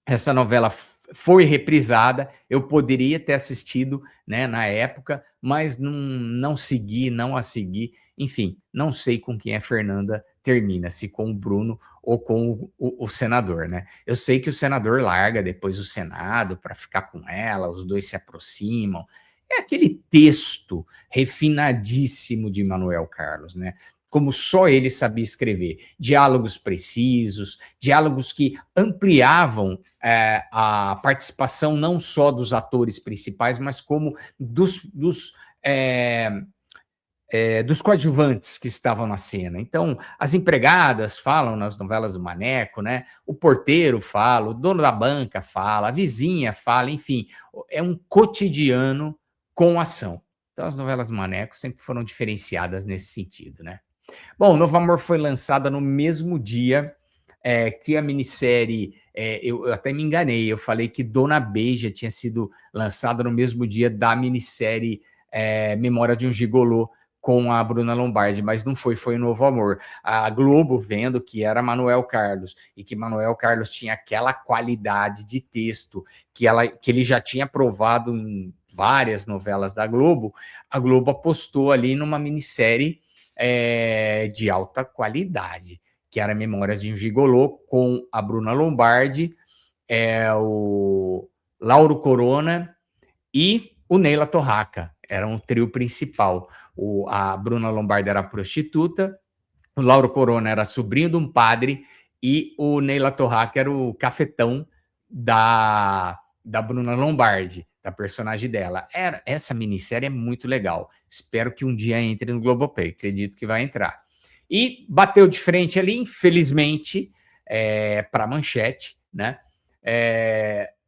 essa novela foi reprisada, eu poderia ter assistido, né, na época, mas não segui, não a segui. Enfim, não sei com quem a Fernanda termina, se com o Bruno ou com o senador, né? Eu sei que o senador larga depois o Senado para ficar com ela, os dois se aproximam. É aquele texto refinadíssimo de Manuel Carlos, né? Como só ele sabia escrever. Diálogos precisos, diálogos que ampliavam a participação não só dos atores principais, mas como dos coadjuvantes que estavam na cena. Então, as empregadas falam nas novelas do Maneco, né? O porteiro fala, o dono da banca fala, a vizinha fala, enfim, é um cotidiano com ação. Então, as novelas do Maneco sempre foram diferenciadas nesse sentido, né? Bom, Novo Amor foi lançada no mesmo dia que a minissérie. Eu até me enganei, eu falei que Dona Beija tinha sido lançada no mesmo dia da minissérie Memória de um Gigolô com a Bruna Lombardi, mas não foi, foi Novo Amor. A Globo, vendo que era Manuel Carlos e que Manuel Carlos tinha aquela qualidade de texto que ele já tinha provado em várias novelas da Globo, a Globo apostou ali numa minissérie de alta qualidade, que era Memórias de um Gigolô, com a Bruna Lombardi, o Lauro Corona e o Neila Torraca. Era um trio principal. A Bruna Lombardi era prostituta, o Lauro Corona era sobrinho de um padre e o Neila Torraca era o cafetão da Bruna Lombardi, da personagem dela. Essa minissérie é muito legal. Espero que um dia entre no Globoplay. Acredito que vai entrar. E bateu de frente ali, infelizmente, para a Manchete, né?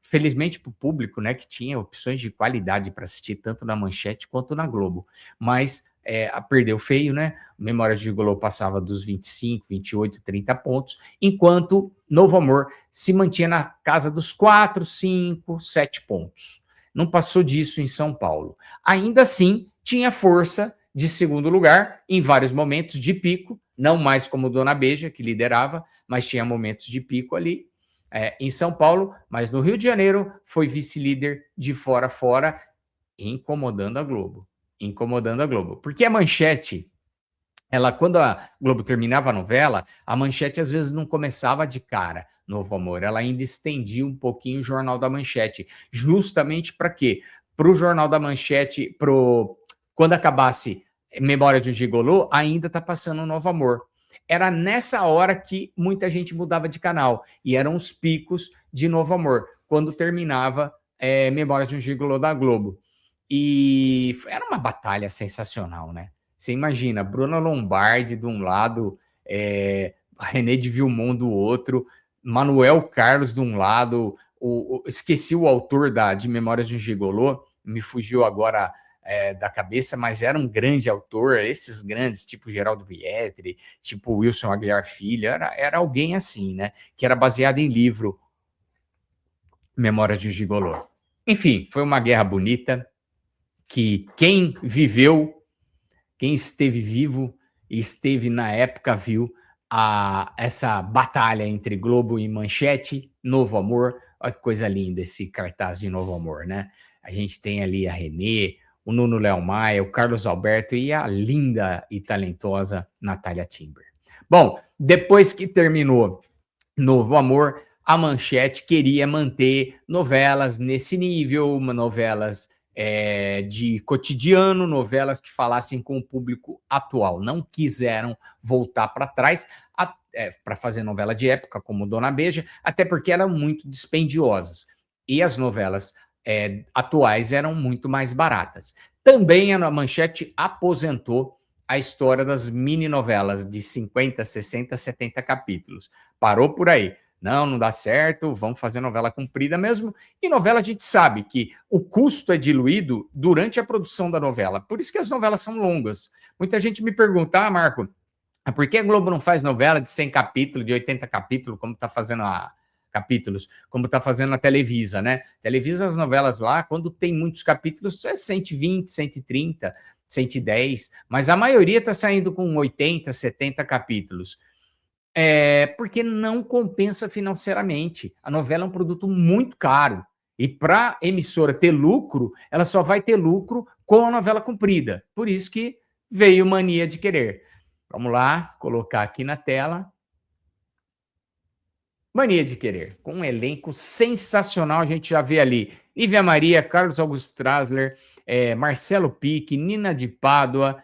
Felizmente para o público, né, que tinha opções de qualidade para assistir tanto na Manchete quanto na Globo. Mas perdeu feio, né? Memória de Gigolô passava dos 25, 28, 30 pontos, enquanto Novo Amor se mantinha na casa dos 4, 5, 7 pontos. Não passou disso em São Paulo. Ainda assim, tinha força de segundo lugar em vários momentos de pico, não mais como Dona Beija, que liderava, mas tinha momentos de pico ali em São Paulo, mas no Rio de Janeiro foi vice-líder de fora a fora, incomodando a Globo. Incomodando a Globo. Porque a Manchete, quando a Globo terminava a novela, a Manchete às vezes não começava de cara Novo Amor, ela ainda estendia um pouquinho o Jornal da Manchete, justamente para quê? Para o Jornal da Manchete, quando acabasse Memória de um Gigolô, ainda tá passando Novo Amor. Era nessa hora que muita gente mudava de canal, e eram os picos de Novo Amor, quando terminava Memórias de um Gigolô da Globo. E era uma batalha sensacional, né? Você imagina, Bruna Lombardi de um lado, René de Vilmon do outro, Manuel Carlos de um lado, esqueci o autor de Memórias de um Gigolô, me fugiu agora da cabeça, mas era um grande autor, esses grandes, tipo Geraldo Vietri, tipo Wilson Aguiar Filho, era alguém assim, né? Que era baseado em livro, Memórias de um Gigolô. Enfim, foi uma guerra bonita, que quem viveu, quem esteve vivo e esteve na época viu essa batalha entre Globo e Manchete, Novo Amor. Olha que coisa linda esse cartaz de Novo Amor, né? A gente tem ali a Renê, o Nuno Léo Maia, o Carlos Alberto e a linda e talentosa Natália Timber. Bom, depois que terminou Novo Amor, a Manchete queria manter novelas nesse nível, novelas de cotidiano, novelas que falassem com o público atual. Não quiseram voltar para trás para fazer novela de época, como Dona Beija, até porque eram muito dispendiosas. E as novelas atuais eram muito mais baratas. Também a Manchete aposentou a história das mini-novelas de 50, 60, 70 capítulos. Parou por aí. Não dá certo, vamos fazer novela comprida mesmo. E novela a gente sabe que o custo é diluído durante a produção da novela. Por isso que as novelas são longas. Muita gente me pergunta, Marco, por que a Globo não faz novela de 100 capítulos, de 80 capítulos, como está fazendo como está fazendo a Televisa, né? Televisa, as novelas lá, quando tem muitos capítulos, é 120, 130, 110, mas a maioria está saindo com 80, 70 capítulos. Porque não compensa financeiramente. A novela é um produto muito caro. E para a emissora ter lucro, ela só vai ter lucro com a novela comprida. Por isso que veio Mania de Querer. Vamos lá, colocar aqui na tela. Mania de Querer, com um elenco sensacional, a gente já vê ali Nívia Maria, Carlos Augusto Strasler, Marcelo Pique, Nina de Pádua,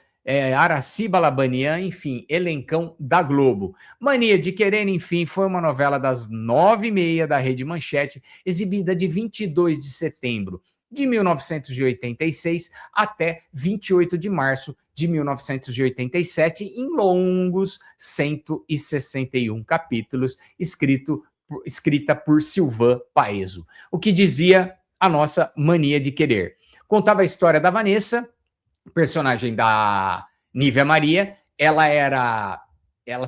Araci Balabanian, enfim, elencão da Globo. Mania de Querer, enfim, foi uma novela das 9h30 da Rede Manchete, exibida de 22 de setembro de 1986 até 28 de março de 1987, em longos 161 capítulos, escrita por Silvan Paeso. O que dizia a nossa Mania de Querer. Contava a história da Vanessa, personagem da Nívia Maria. Ela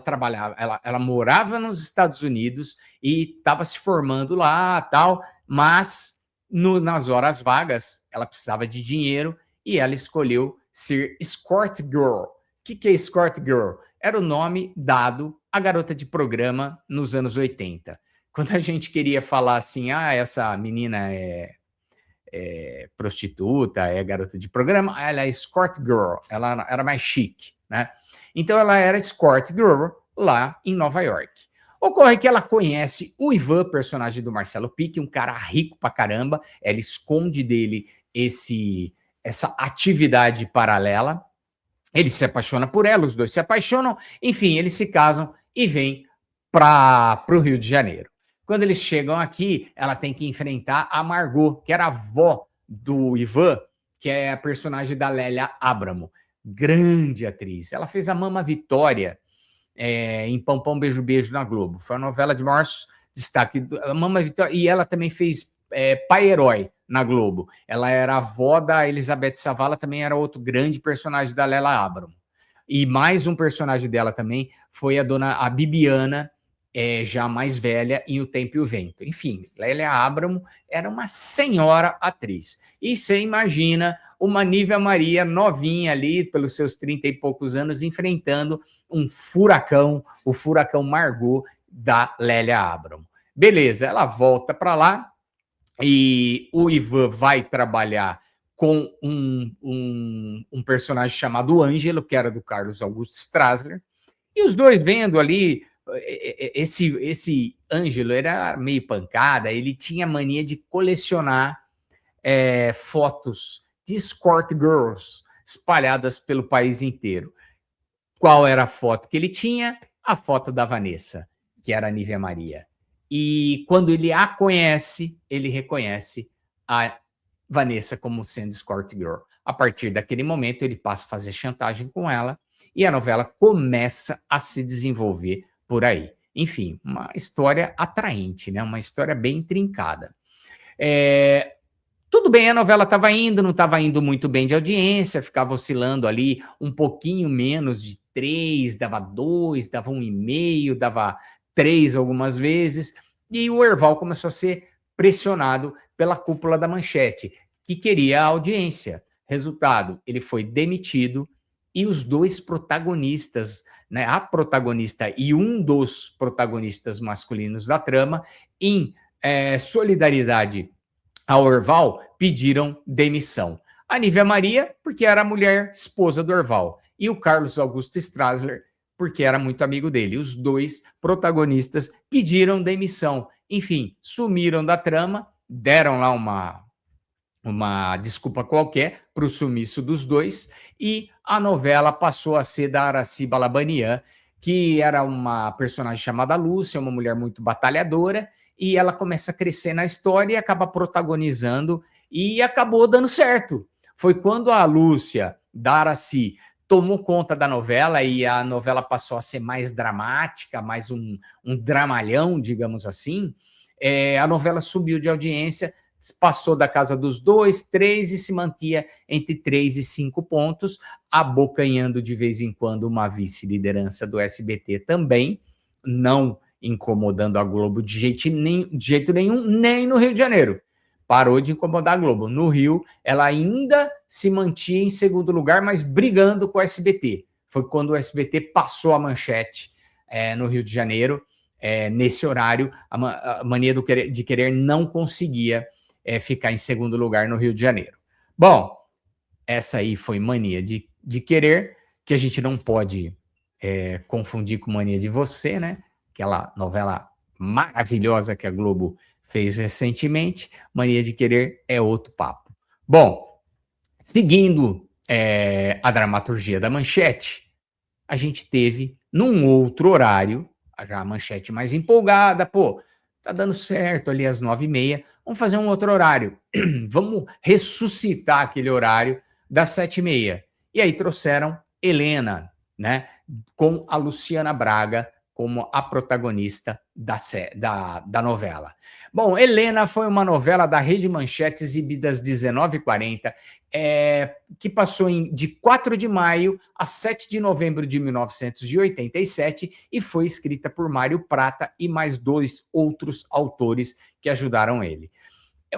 trabalhava, ela morava nos Estados Unidos e estava se formando lá, tal, mas nas horas vagas ela precisava de dinheiro e ela escolheu ser escort girl. O que é escort girl? Era o nome dado à garota de programa nos anos 80. Quando a gente queria falar assim, essa menina é prostituta, é garota de programa, ela é escort girl, ela era mais chique, né? Então ela era escort girl lá em Nova York. Ocorre que ela conhece o Ivan, personagem do Marcelo Pique, um cara rico pra caramba, ela esconde dele essa atividade paralela, ele se apaixona por ela, os dois se apaixonam, enfim, eles se casam e vêm para o Rio de Janeiro. Quando eles chegam aqui, ela tem que enfrentar a Margot, que era a avó do Ivan, que é a personagem da Lélia Abramo. Grande atriz. Ela fez a Mama Vitória em Pão Pão Beijo Beijo na Globo. Foi uma novela de maior destaque. A Mama Vitória, e ela também fez Pai Herói na Globo. Ela era a avó da Elizabeth Savala, também era outro grande personagem da Lélia Abramo. E mais um personagem dela também foi a Bibiana, já mais velha, em O Tempo e o Vento. Enfim, Lélia Abramo era uma senhora atriz. E você imagina uma Nívia Maria novinha ali, pelos seus 30 e poucos anos, enfrentando um furacão, o furacão Margot da Lélia Abramo. Beleza, ela volta para lá e o Ivan vai trabalhar com um personagem chamado Ângelo, que era do Carlos Augusto Strasler, e os dois vendo ali. Esse Ângelo era meio pancada, ele tinha mania de colecionar fotos de escort girls espalhadas pelo país inteiro. Qual era a foto que ele tinha? A foto da Vanessa, que era a Nívia Maria. E quando ele a conhece, ele reconhece a Vanessa como sendo escort girl. A partir daquele momento, ele passa a fazer chantagem com ela e a novela começa a se desenvolver por aí. Enfim, uma história atraente, né? Uma história bem intrincada. Tudo bem, a novela estava indo, não estava indo muito bem de audiência, ficava oscilando ali um pouquinho menos de 3, dava 2, dava 1,5, dava 3 algumas vezes, e o Herval começou a ser pressionado pela cúpula da Manchete, que queria a audiência. Resultado, ele foi demitido e os dois protagonistas, né, a protagonista e um dos protagonistas masculinos da trama, em solidariedade ao Herval, pediram demissão. A Nívia Maria, porque era a mulher esposa do Herval, e o Carlos Augusto Strasler, porque era muito amigo dele. Os dois protagonistas pediram demissão. Enfim, sumiram da trama, deram lá uma desculpa qualquer para o sumiço dos dois, e a novela passou a ser da Araci Balabanian, que era uma personagem chamada Lúcia, uma mulher muito batalhadora, e ela começa a crescer na história e acaba protagonizando, e acabou dando certo. Foi quando a Lúcia, da Araci, tomou conta da novela, e a novela passou a ser mais dramática, mais um dramalhão, digamos assim, a novela subiu de audiência, passou da casa dos 2, 3 e se mantinha entre 3 e 5 pontos, abocanhando de vez em quando uma vice-liderança do SBT também, não incomodando a Globo de jeito nenhum, nem no Rio de Janeiro. Parou de incomodar a Globo. No Rio, ela ainda se mantinha em segundo lugar, mas brigando com o SBT. Foi quando o SBT passou a Manchete no Rio de Janeiro. Nesse horário, a Mania de Querer não conseguia ficar em segundo lugar no Rio de Janeiro. Bom, essa aí foi Mania de Querer, que a gente não pode confundir com Mania de Você, né? Aquela novela maravilhosa que a Globo fez recentemente. Mania de Querer é outro papo. Bom, seguindo a dramaturgia da Manchete, a gente teve, num outro horário, já a Manchete mais empolgada, pô, tá dando certo ali às 9h30, vamos fazer um outro horário. Vamos ressuscitar aquele horário das 7h30. E aí trouxeram Helena, né, com a Luciana Braga como a protagonista da novela. Bom, Helena foi uma novela da Rede Manchete, exibida às 19h40, que passou de 4 de maio a 7 de novembro de 1987 e foi escrita por Mário Prata e mais 2 outros autores que ajudaram ele.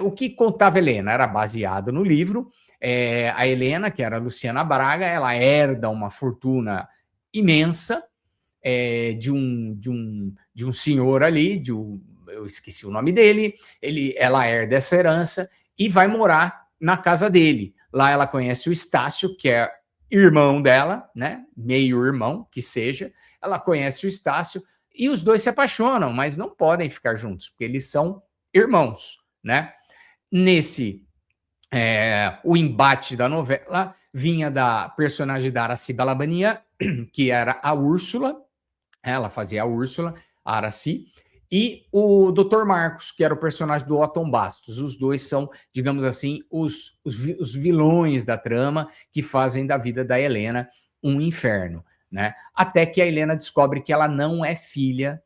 O que contava Helena era baseado no livro. A Helena, que era a Luciana Braga, ela herda uma fortuna imensa, de um senhor ali, eu esqueci o nome dele, ela herda essa herança e vai morar na casa dele. Lá ela conhece o Estácio, que é irmão dela, né? Meio irmão, que seja. Ela conhece o Estácio e os dois se apaixonam, mas não podem ficar juntos, porque eles são irmãos, né? O embate da novela vinha da personagem da Araci Balabanian, que era a Úrsula, ela fazia a Úrsula, a Araci, e o Dr. Marcos, que era o personagem do Otton Bastos. Os dois são, digamos assim, os vilões da trama que fazem da vida da Helena um inferno, né? Até que a Helena descobre que ela não é filha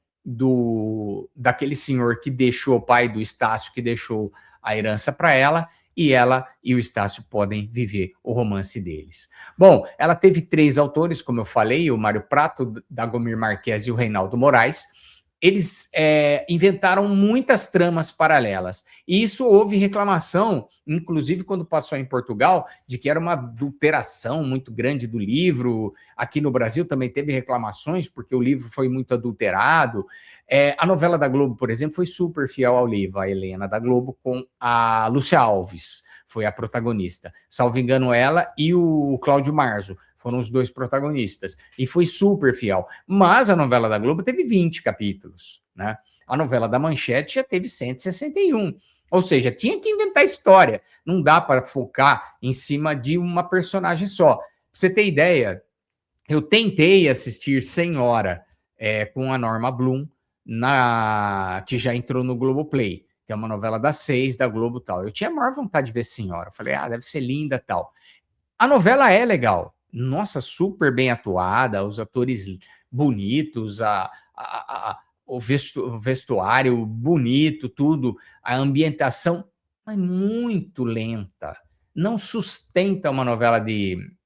daquele senhor que deixou, o pai do Estácio, que deixou a herança para ela, e ela e o Estácio podem viver o romance deles. Bom, ela teve 3 autores, como eu falei, o Mário Prato, Dagomir Marques e o Reinaldo Moraes. Eles inventaram muitas tramas paralelas. E isso houve reclamação, inclusive quando passou em Portugal, de que era uma adulteração muito grande do livro. Aqui no Brasil também teve reclamações, porque o livro foi muito adulterado. A novela da Globo, por exemplo, foi super fiel ao livro, a Helena da Globo, com a Lúcia Alves, foi a protagonista. Salvo engano, ela e o Cláudio Marzo foram os 2 protagonistas, e foi super fiel. Mas a novela da Globo teve 20 capítulos, né? A novela da Manchete já teve 161. Ou seja, tinha que inventar história. Não dá para focar em cima de uma personagem só. Pra você ter ideia, eu tentei assistir Senhora com a Norma Bloom, que já entrou no Globoplay, que é uma novela das 6 da Globo e tal. Eu tinha a maior vontade de ver Senhora. Eu falei, deve ser linda e tal. A novela é legal. Nossa, super bem atuada, os atores bonitos, o vestuário bonito, tudo, a ambientação, mas muito lenta. Não sustenta uma novela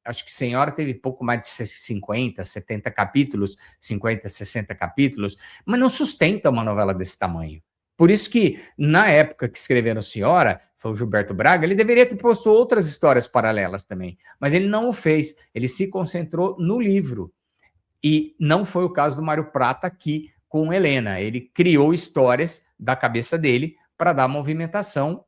acho que Senhora teve pouco mais de 50, 70 capítulos, 50, 60 capítulos, mas não sustenta uma novela desse tamanho. Por isso que, na época que escreveram Senhora, foi o Gilberto Braga, ele deveria ter posto outras histórias paralelas também, mas ele não o fez, ele se concentrou no livro. E não foi o caso do Mário Prata aqui com Helena, ele criou histórias da cabeça dele para dar movimentação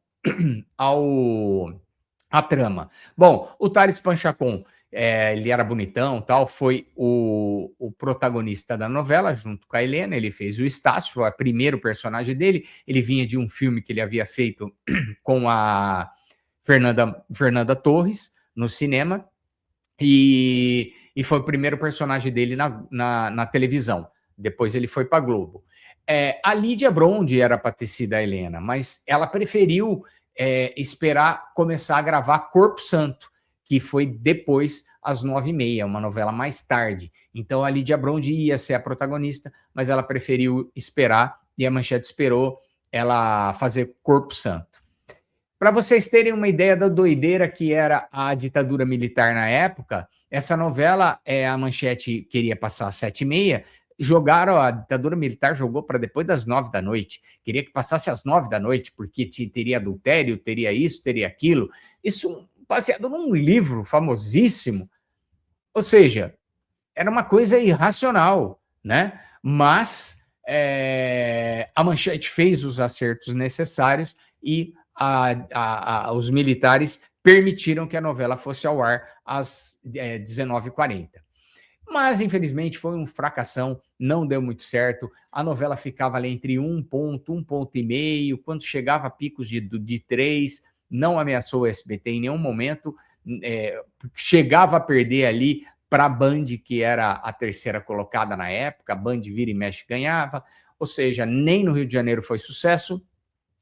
à trama. Bom, o Thales Panchacon, ele era bonitão, tal, foi o protagonista da novela, junto com a Helena. Ele fez o Estácio, foi o primeiro personagem dele. Ele vinha de um filme que ele havia feito com a Fernanda Torres no cinema, e foi o primeiro personagem dele na televisão. Depois ele foi para a Globo. A Lídia Brondi era para ter sido a Helena, mas ela preferiu esperar começar a gravar Corpo Santo, que foi depois, às 9h30, uma novela mais tarde. Então a Lídia Brondi ia ser a protagonista, mas ela preferiu esperar, e a Manchete esperou ela fazer Corpo Santo. Para vocês terem uma ideia da doideira que era a ditadura militar na época, essa novela, a Manchete queria passar às 7h30, a ditadura militar jogou para depois das 9 da noite, queria que passasse às 9 da noite, porque teria adultério, teria isso, teria aquilo, isso baseado num livro famosíssimo. Ou seja, era uma coisa irracional, né? Mas a Manchete fez os acertos necessários e os militares permitiram que a novela fosse ao ar às 19h40. Mas, infelizmente, foi um fracassão, não deu muito certo. A novela ficava ali entre 1 ponto, 1,5 ponto. Quando chegava a picos de 3, não ameaçou o SBT em nenhum momento. Chegava a perder ali para a Band, que era a terceira colocada na época. A Band vira e mexe ganhava. Ou seja, nem no Rio de Janeiro foi sucesso.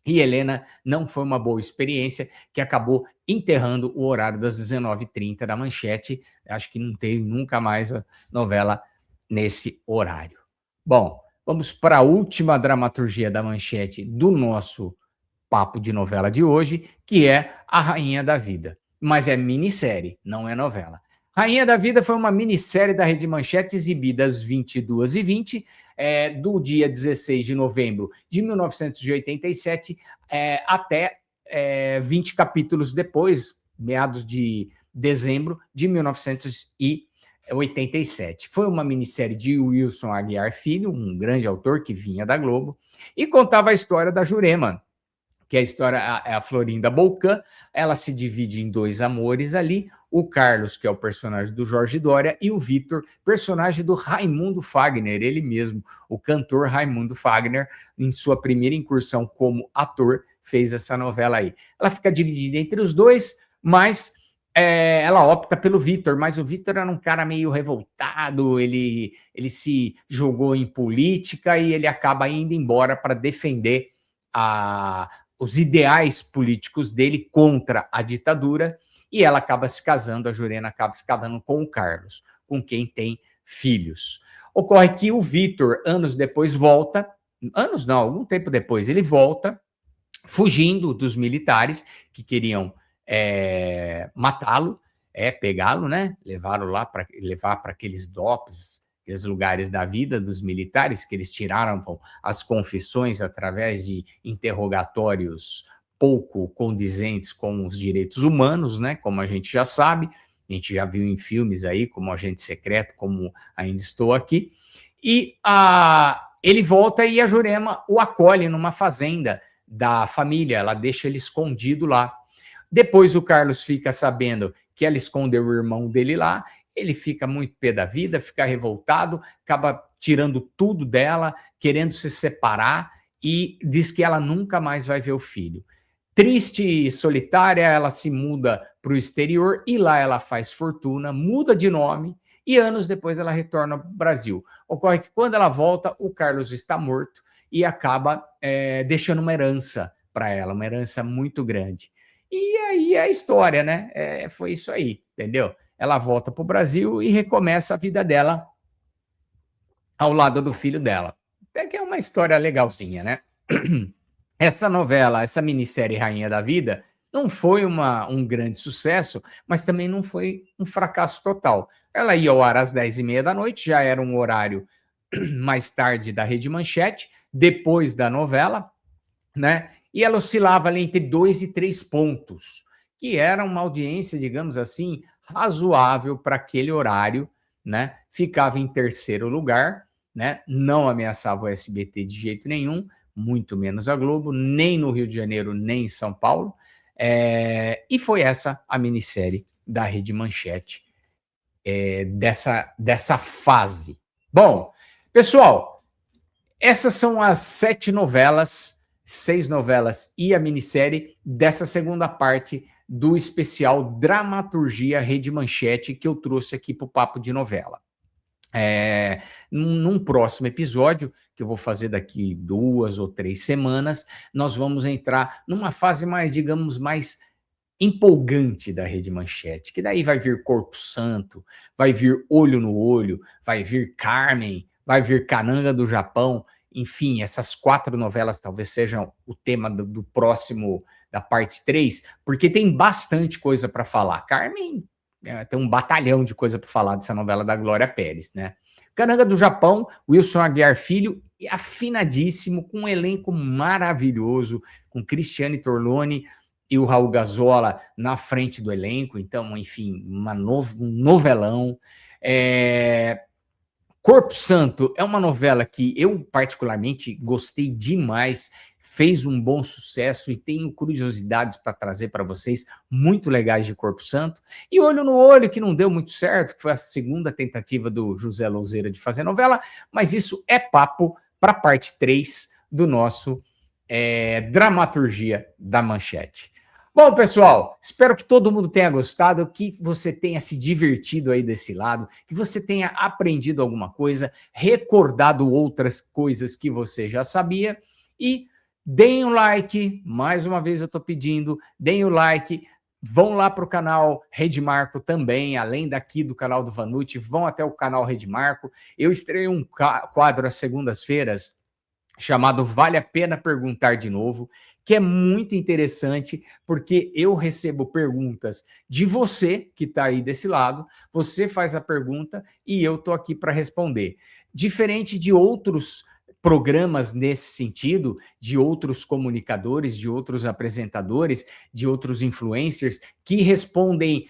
E Helena não foi uma boa experiência, que acabou enterrando o horário das 19h30 da Manchete. Acho que não teve nunca mais a novela nesse horário. Bom, vamos para a última dramaturgia da Manchete do nosso papo de novela de hoje, que é A Rainha da Vida. Mas é minissérie, não é novela. Rainha da Vida foi uma minissérie da Rede Manchete exibida às 22h20, do dia 16 de novembro de 1987 até 20 capítulos depois, meados de dezembro de 1987. Foi uma minissérie de Wilson Aguiar Filho, um grande autor que vinha da Globo, e contava a história da Jurema, que a história é a Florinda Bolcan. Ela se divide em dois amores ali, o Carlos, que é o personagem do Jorge Dória, e o Vitor, personagem do Raimundo Fagner, ele mesmo, o cantor Raimundo Fagner, em sua primeira incursão como ator, fez essa novela aí. Ela fica dividida entre os dois, mas ela opta pelo Vitor, mas o Vitor era um cara meio revoltado, ele se jogou em política e ele acaba indo embora para defender os ideais políticos dele contra a ditadura, e ela acaba se casando, a Jurema acaba se casando com o Carlos, com quem tem filhos. Ocorre que o Vitor, anos depois, volta, algum tempo depois, ele volta, fugindo dos militares que queriam matá-lo, pegá-lo, né? Levar para aqueles DOPS, aqueles lugares da vida dos militares, que eles tiraram as confissões através de interrogatórios pouco condizentes com os direitos humanos, né? Como a gente já sabe, a gente já viu em filmes aí, como Agente Secreto, como Ainda Estou Aqui, e ele volta e a Jurema o acolhe numa fazenda da família, ela deixa ele escondido lá. Depois o Carlos fica sabendo que ela escondeu o irmão dele lá, ele fica muito pé da vida, fica revoltado, acaba tirando tudo dela, querendo se separar, e diz que ela nunca mais vai ver o filho. Triste e solitária, ela se muda para o exterior e lá ela faz fortuna, muda de nome e anos depois ela retorna ao Brasil. Ocorre que quando ela volta, o Carlos está morto e acaba deixando uma herança para ela, uma herança muito grande. E aí a história, né? Foi isso aí, entendeu? Ela volta para o Brasil e recomeça a vida dela ao lado do filho dela. Até que é uma história legalzinha, né? Essa novela, essa minissérie Rainha da Vida, não foi um grande sucesso, mas também não foi um fracasso total. Ela ia ao ar às 10h30 da noite, já era um horário mais tarde da Rede Manchete, depois da novela, né? E ela oscilava ali entre 2 e 3 pontos, que era uma audiência, digamos assim, razoável para aquele horário, né? Ficava em terceiro lugar, né? Não ameaçava o SBT de jeito nenhum, muito menos a Globo, nem no Rio de Janeiro, nem em São Paulo. E foi essa a minissérie da Rede Manchete dessa fase. Bom, pessoal, essas são as 6 novelas e a minissérie dessa segunda parte do especial Dramaturgia Rede Manchete que eu trouxe aqui para o Papo de Novela. Num próximo episódio, que eu vou fazer daqui 2 ou 3 semanas, nós vamos entrar numa fase mais, digamos, mais empolgante da Rede Manchete, que daí vai vir Corpo Santo, vai vir Olho no Olho, vai vir Carmen, vai vir Cananga do Japão, enfim, essas 4 novelas talvez sejam o tema do próximo, da parte 3, porque tem bastante coisa para falar. Carmen tem um batalhão de coisa para falar dessa novela da Glória Pérez, né? Cananga do Japão, Wilson Aguiar Filho, afinadíssimo, com um elenco maravilhoso, com Cristiane Torlone e o Raul Gazola na frente do elenco, então, enfim, um novelão. Corpo Santo é uma novela que eu particularmente gostei demais, fez um bom sucesso e tenho curiosidades para trazer para vocês muito legais de Corpo Santo. E Olho no Olho, que não deu muito certo, que foi a segunda tentativa do José Louzeira de fazer novela, mas isso é papo para a parte 3 do nosso Dramaturgia da Manchete. Bom, pessoal, espero que todo mundo tenha gostado, que você tenha se divertido aí desse lado, que você tenha aprendido alguma coisa, recordado outras coisas que você já sabia e deem um like, mais uma vez eu estou pedindo, deem o like, vão lá para o canal Rede Marco também, além daqui do canal do Vanucci, vão até o canal Rede Marco. Eu estreio um quadro às segundas-feiras, chamado Vale a Pena Perguntar de Novo, que é muito interessante, porque eu recebo perguntas de você, que está aí desse lado, você faz a pergunta e eu estou aqui para responder. Diferente de outros programas nesse sentido, de outros comunicadores, de outros apresentadores, de outros influencers, que respondem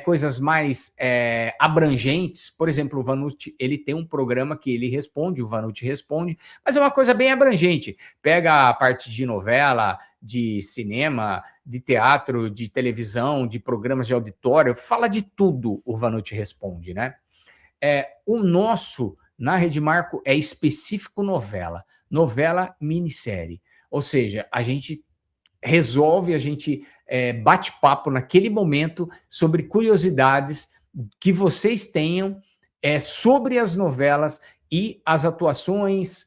coisas mais abrangentes. Por exemplo, o Vanucci, ele tem um programa que ele responde, o Vanucci responde, mas é uma coisa bem abrangente. Pega a parte de novela, de cinema, de teatro, de televisão, de programas de auditório, fala de tudo o Vanucci responde, né? O nosso, na Rede Marco, é específico novela minissérie. Ou seja, a gente resolve, a gente bate papo naquele momento sobre curiosidades que vocês tenham sobre as novelas e as atuações,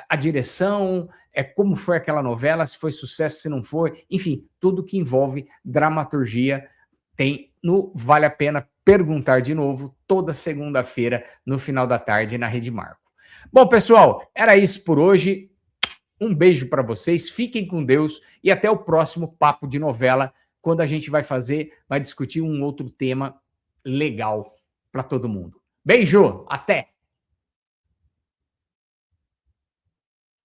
a direção, como foi aquela novela, se foi sucesso, se não foi, enfim, tudo que envolve dramaturgia tem no Vale a Pena Perguntar de Novo, toda segunda-feira, no final da tarde, na Rede Marco. Bom, pessoal, era isso por hoje. Um beijo para vocês, fiquem com Deus e até o próximo Papo de Novela, quando a gente vai discutir um outro tema legal para todo mundo. Beijo, até!